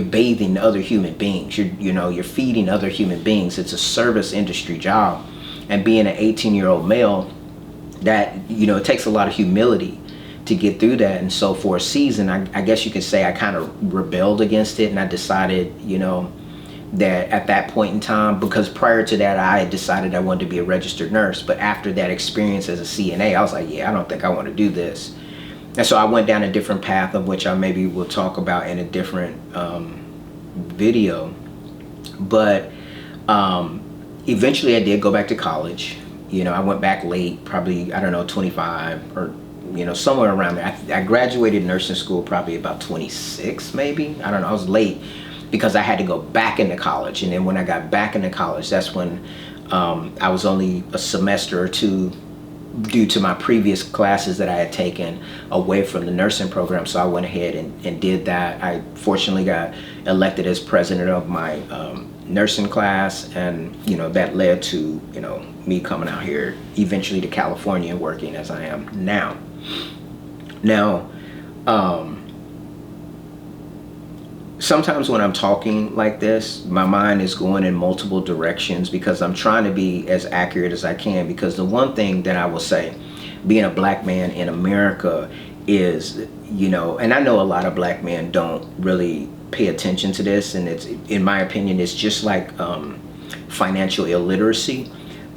bathing other human beings. You're feeding other human beings. It's a service industry job, and being an 18-year-old male, that it takes a lot of humility to get through that. And so for a season, I guess you could say I kind of rebelled against it, and I decided, that at that point in time, because prior to that I had decided I wanted to be a registered nurse, but after that experience as a CNA, I was like, yeah, I don't think I want to do this. And so I went down a different path, of which I maybe will talk about in a different video. But eventually I did go back to college. I went back late, probably, I don't know, 25 or somewhere around there. I graduated nursing school probably about 26, maybe. I don't know. I was late because I had to go back into college. And then when I got back into college, that's when I was only a semester or two, due to my previous classes that I had taken away from the nursing program. So I went ahead and did that. I fortunately got elected as president of my nursing class, and that led to me coming out here eventually to California and working as I am now. Sometimes when I'm talking like this, my mind is going in multiple directions, because I'm trying to be as accurate as I can. Because the one thing that I will say, being a black man in America, is, and I know a lot of black men don't really pay attention to this, and it's, in my opinion, it's just like financial illiteracy.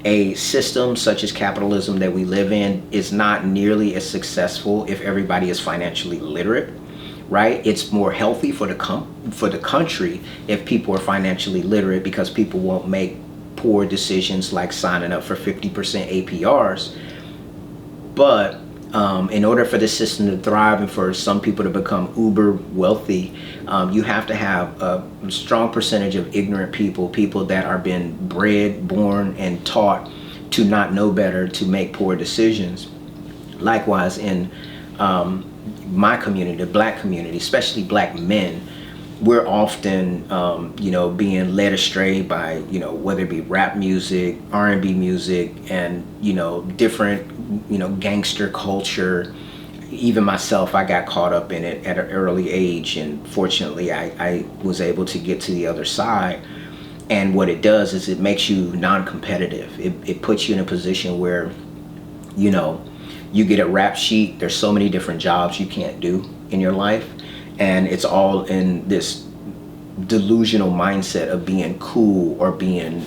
A system such as capitalism that we live in is not nearly as successful if everybody is financially literate, right? It's more healthy for the country if people are financially literate, because people won't make poor decisions like signing up for 50% APRs. But in order for the system to thrive and for some people to become uber wealthy, you have to have a strong percentage of ignorant people that are being bred, born, and taught to not know better, to make poor decisions. Likewise, in my community, the black community, especially black men, we're often, being led astray by, whether it be rap music, R&B music, and, different, gangster culture. Even myself, I got caught up in it at an early age, and fortunately, I was able to get to the other side. And what it does is it makes you non-competitive. It puts you in a position where, you get a rap sheet. There's so many different jobs you can't do in your life, and it's all in this delusional mindset of being cool or being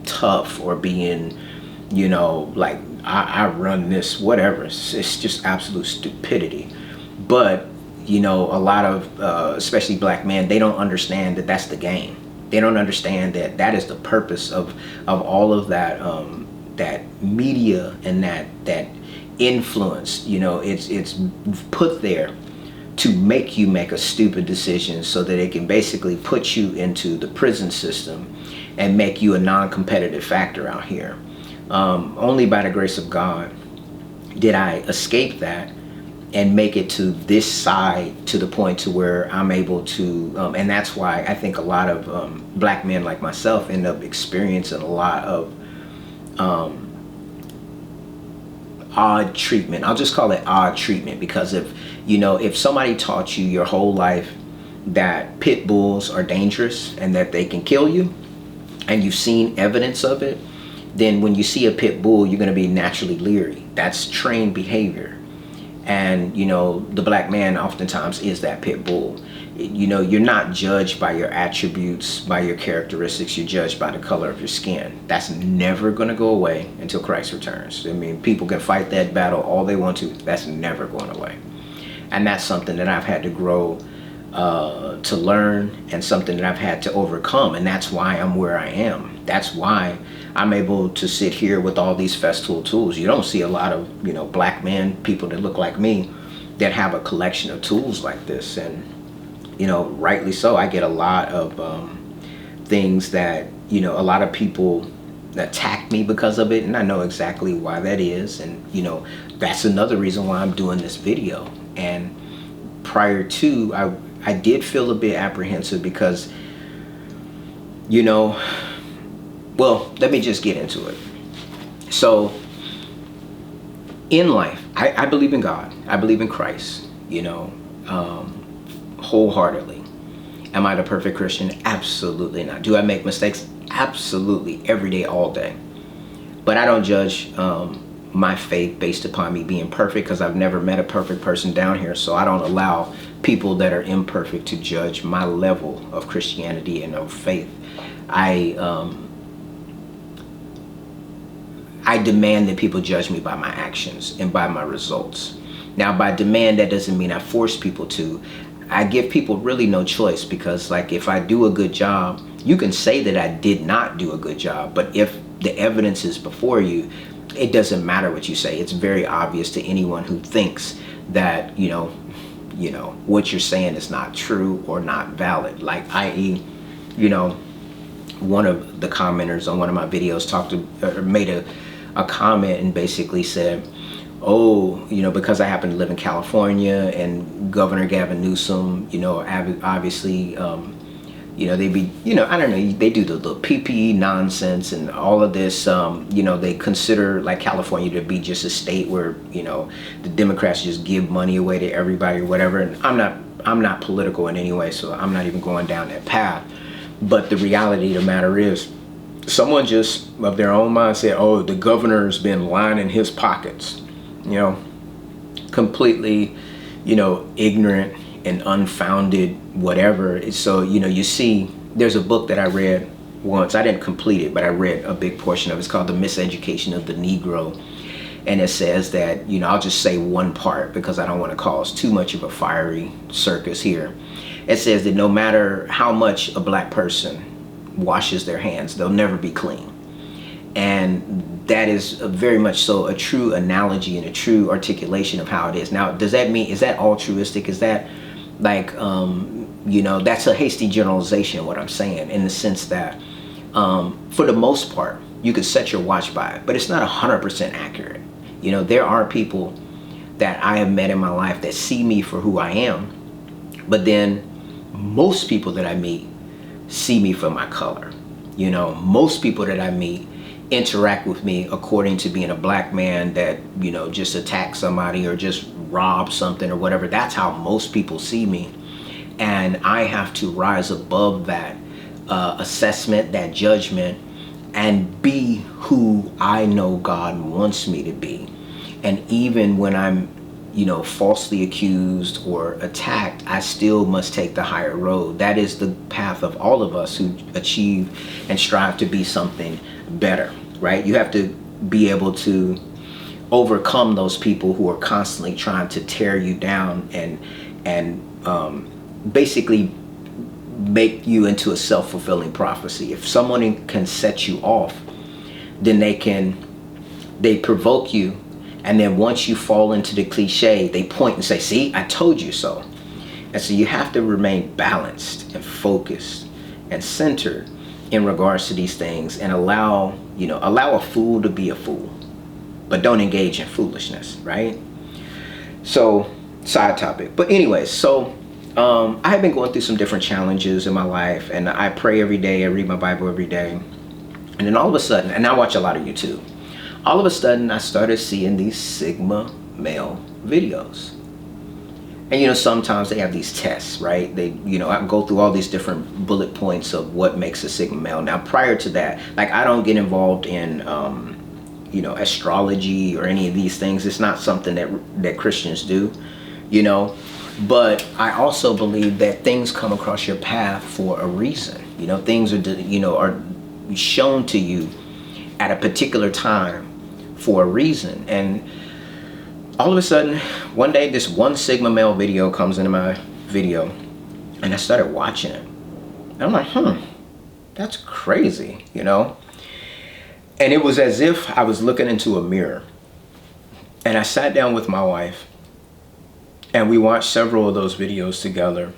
tough or being, like I run this, whatever. It's just absolute stupidity. But a lot of especially black men, they don't understand that that's the game. They don't understand that that is the purpose of all of that that media and that influence. It's put there to make you make a stupid decision so that it can basically put you into the prison system and make you a non-competitive factor out here. Only by the grace of God did I escape that and make it to this side, to the point to where I'm able to, and that's why I think a lot of black men like myself end up experiencing a lot of odd treatment. I'll just call it odd treatment, because if somebody taught you your whole life that pit bulls are dangerous and that they can kill you, and you've seen evidence of it, then when you see a pit bull, you're going to be naturally leery. That's trained behavior. And the black man oftentimes is that pit bull. You're not judged by your attributes, by your characteristics. You're judged by the color of your skin. That's never going to go away until Christ returns. I mean, people can fight that battle all they want to. That's never going away. And that's something that I've had to grow to learn, and something that I've had to overcome. And that's why I'm where I am. That's why I'm able to sit here with all these festool tools. You don't see a lot of, black men, people that look like me, that have a collection of tools like this. And, rightly so. I get a lot of things that, a lot of people attack me because of it. And I know exactly why that is. And, that's another reason why I'm doing this video. And prior to, I did feel a bit apprehensive because, well, let me just get into it. So, in life, I believe in God. I believe in Christ, wholeheartedly. Am I the perfect Christian? Absolutely not. Do I make mistakes? Absolutely. Every day, all day. But I don't judge my faith based upon me being perfect, because I've never met a perfect person down here. So I don't allow people that are imperfect to judge my level of Christianity and of faith. I demand that people judge me by my actions and by my results. Now, by demand, that doesn't mean I force people to. I give people really no choice, because like if I do a good job, you can say that I did not do a good job, but if the evidence is before you, it doesn't matter what you say. It's very obvious to anyone who thinks that, what you're saying is not true or not valid. Like, i.e., one of the commenters on one of my videos made a comment and basically said, oh, because I happen to live in California and Governor Gavin Newsom, obviously, they be, I don't know, they do the PPE nonsense and all of this. They consider like California to be just a state where, the Democrats just give money away to everybody or whatever. And I'm not political in any way, so I'm not even going down that path. But the reality of the matter is, someone just of their own mind said, oh, the governor's been lining his pockets, completely, ignorant and unfounded, whatever. So, you see, there's a book that I read once. I didn't complete it, but I read a big portion of it. It's called The Miseducation of the Negro. And it says that, I'll just say one part because I don't want to cause too much of a fiery circus here. It says that no matter how much a black person washes their hands, they'll never be clean. And that is very much so a true analogy and a true articulation of how it is. Now, does that mean, is that altruistic? Is that like, that's a hasty generalization, what I'm saying, in the sense that for the most part, you could set your watch by it, but it's not 100% accurate. There are people that I have met in my life that see me for who I am. But then most people that I meet see me for my color. You know, most people that I meet interact with me according to being a black man that, you know, just attacked somebody or just robbed something or whatever. That's how most people see me. And I have to rise above that assessment, that judgment, and be who I know God wants me to be. And even when I'm, you know, falsely accused or attacked, I still must take the higher road. That is the path of all of us who achieve and strive to be something better, right? You have to be able to overcome those people who are constantly trying to tear you down and basically make you into a self-fulfilling prophecy. If someone can set you off, then they provoke you, and then once you fall into the cliche, they point and say, see, I told you so. And so you have to remain balanced and focused and centered in regards to these things, and allow a fool to be a fool, but don't engage in foolishness, right? So, side topic. But anyways, so I have been going through some different challenges in my life, and I pray every day, I read my Bible every day. And then all of a sudden, and I watch a lot of YouTube, all of a sudden I started seeing these Sigma male videos. And, you know, sometimes they have these tests, right? They, you know, I go through all these different bullet points of what makes a Sigma male. Now, prior to that, like, I don't get involved in, you know, astrology or any of these things. It's not something that Christians do, you know. But I also believe that things come across your path for a reason. You know, things are, you know, are shown to you at a particular time for a reason. And all of a sudden, one day, this one Sigma male video comes into my video, and I started watching it. And I'm like, that's crazy, you know? And it was as if I was looking into a mirror. And I sat down with my wife, and we watched several of those videos together.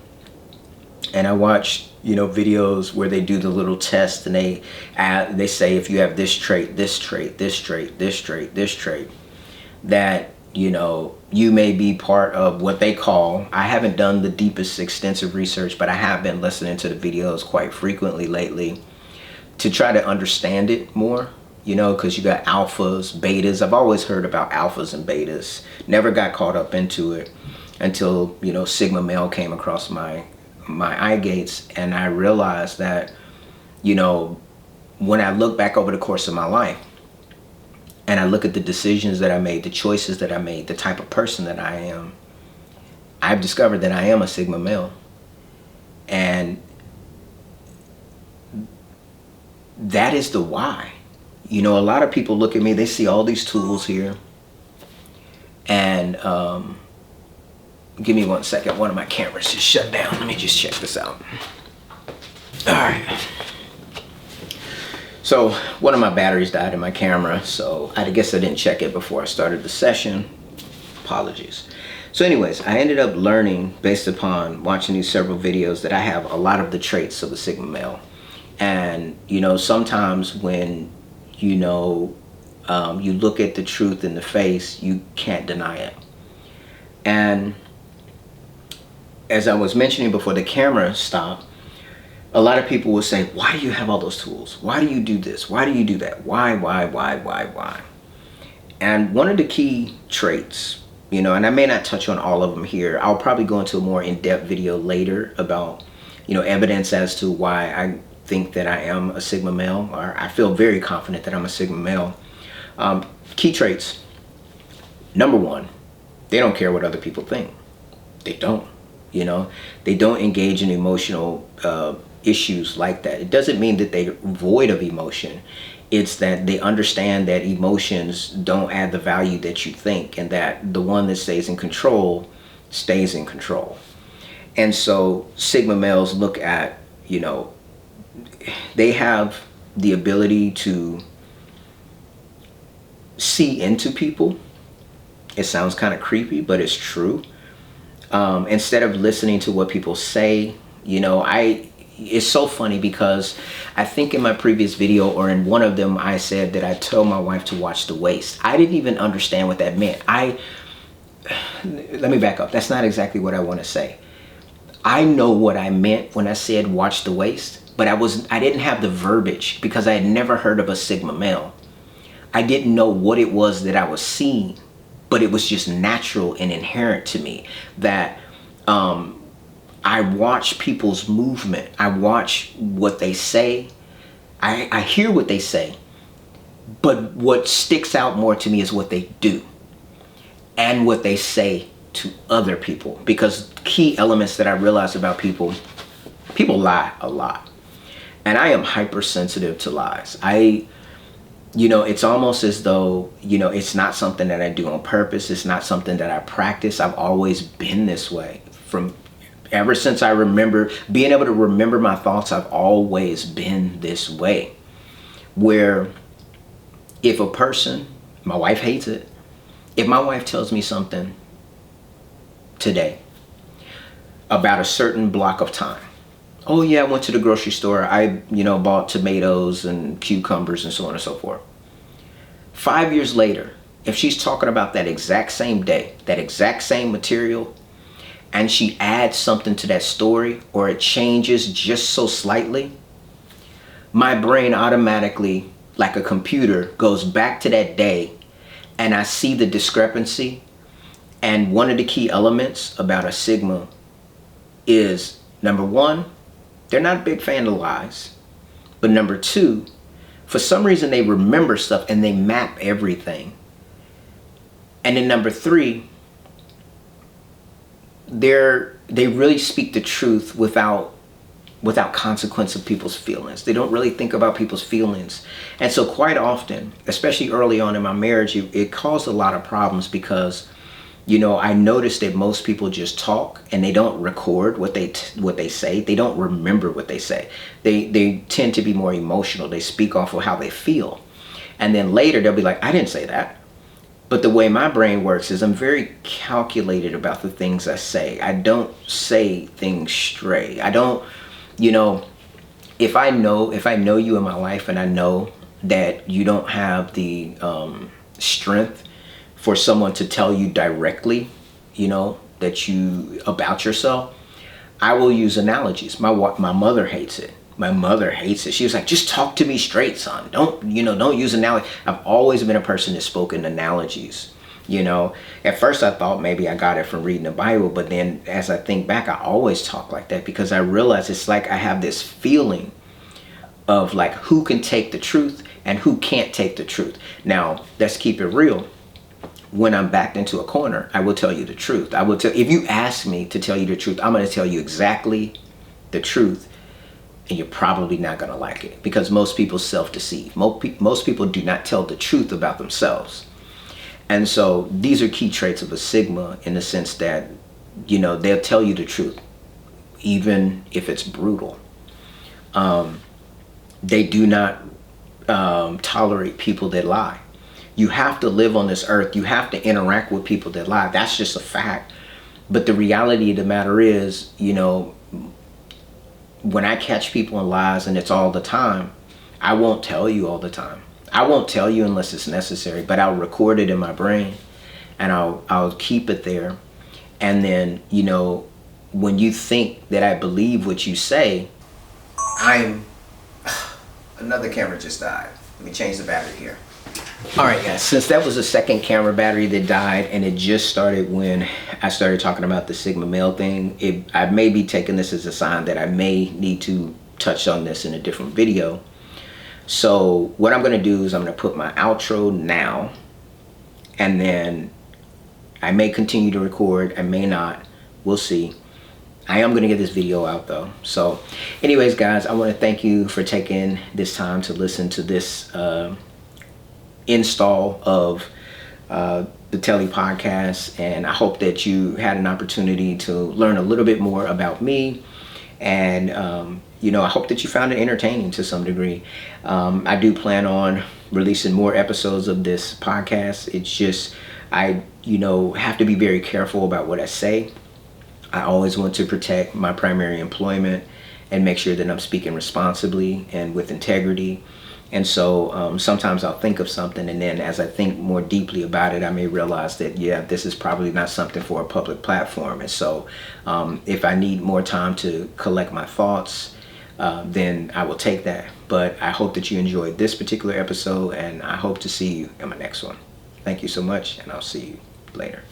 And I watched, you know, videos where they do the little test, and they say, if you have this trait, this trait, this trait, this trait, this trait, that, you know, you may be part of what they call, I haven't done the deepest extensive research, but I have been listening to the videos quite frequently lately to try to understand it more, you know, because you got alphas, betas. I've always heard about alphas and betas, never got caught up into it until, you know, Sigma male came across my eye gates. And I realized that, you know, when I look back over the course of my life, and I look at the decisions that I made, the choices that I made, the type of person that I am, I've discovered that I am a Sigma male. And that is the why. You know, a lot of people look at me, they see all these tools here. And give me 1 second. One of my cameras just shut down. Let me just check this out. All right. So one of my batteries died in my camera, so I guess I didn't check it before I started the session. Apologies. So anyways, I ended up learning, based upon watching these several videos, that I have a lot of the traits of a Sigma male. And, you know, sometimes when, you know, you look at the truth in the face, you can't deny it. And as I was mentioning before the camera stopped, a lot of people will say, why do you have all those tools? Why do you do this? Why do you do that? Why? And one of the key traits, you know, and I may not touch on all of them here. I'll probably go into a more in-depth video later about, you know, evidence as to why I think that I am a Sigma male, or I feel very confident that I'm a Sigma male. Key traits. Number one, they don't care what other people think. They don't, you know, they don't engage in emotional issues like that. It doesn't mean that they're void of emotion. It's that they understand that emotions don't add the value that you think, and that the one that stays in control stays in control. And so Sigma males look at, you know, they have the ability to see into people. It sounds kind of creepy, but it's true. Instead of listening to what people say, you know, it's so funny because I think in my previous video, or in one of them, I said that I told my wife to watch the waist. I didn't even understand what that meant. let me back up. That's not exactly what I want to say. I know what I meant when I said watch the waist, but I didn't have the verbiage because I had never heard of a Sigma male. I didn't know what it was that I was seeing, but it was just natural and inherent to me that I watch people's movement. I watch what they say. I hear what they say, but what sticks out more to me is what they do and what they say to other people. Because key elements that I realize about people lie a lot. And I am hypersensitive to lies. It's almost as though, it's not something that I do on purpose. It's not something that I practice. I've always been this way. From ever since I remember being able to remember my thoughts, I've always been this way. Where if a person, my wife hates it, if my wife tells me something today about a certain block of time, oh yeah, I went to the grocery store, I bought tomatoes and cucumbers and so on and so forth. 5 years later, if she's talking about that exact same day, that exact same material, and she adds something to that story, or it changes just so slightly, my brain automatically, like a computer, goes back to that day, and I see the discrepancy. And one of the key elements about a Sigma is, number one, they're not a big fan of lies. But number two, for some reason they remember stuff and they map everything. And then number three, they really speak the truth without consequence of people's feelings. They don't really think about people's feelings. And so quite often, especially early on in my marriage, it caused a lot of problems because, I noticed that most people just talk and they don't record what they say. They don't remember what they say. They tend to be more emotional. They speak off of how they feel. And then later they'll be like, I didn't say that. But the way my brain works is I'm very calculated about the things I say. I don't say things stray. I don't, if I know you in my life and I know that you don't have the strength for someone to tell you directly, about yourself, I will use analogies. My mother hates it. My mother hates it. She was like, just talk to me straight, son. Don't use analogy. I've always been a person that spoke in analogies. At first I thought maybe I got it from reading the Bible, but then as I think back, I always talk like that because I realize it's like I have this feeling of like who can take the truth and who can't take the truth. Now, let's keep it real. When I'm backed into a corner, I will tell you the truth. If you ask me to tell you the truth, I'm going to tell you exactly the truth. And you're probably not going to like it because most people self-deceive. Most people do not tell the truth about themselves. And so these are key traits of a Sigma in the sense that, they'll tell you the truth, even if it's brutal. They do not tolerate people that lie. You have to live on this earth. You have to interact with people that lie. That's just a fact. But the reality of the matter is, when I catch people in lies and it's all the time, I won't tell you all the time. I won't tell you unless it's necessary, but I'll record it in my brain and I'll keep it there. And then, when you think that I believe what you say, another camera just died. Let me change the battery here. All right, guys, since that was the second camera battery that died and it just started when I started talking about the Sigma male thing, I may be taking this as a sign that I may need to touch on this in a different video. So what I'm going to do is I'm going to put my outro now, and then I may continue to record, I may not, we'll see. I am going to get this video out though. So anyways, guys, I want to thank you for taking this time to listen to this install of the Telly podcast, and I hope that you had an opportunity to learn a little bit more about me, and I hope that you found it entertaining to some degree. I do plan on releasing more episodes of this podcast. It's just I have to be very careful about what I say. I always want to protect my primary employment and make sure that I'm speaking responsibly and with integrity. And so sometimes I'll think of something, and then as I think more deeply about it, I may realize that, yeah, this is probably not something for a public platform. And so if I need more time to collect my thoughts, then I will take that. But I hope that you enjoyed this particular episode, and I hope to see you in my next one. Thank you so much, and I'll see you later.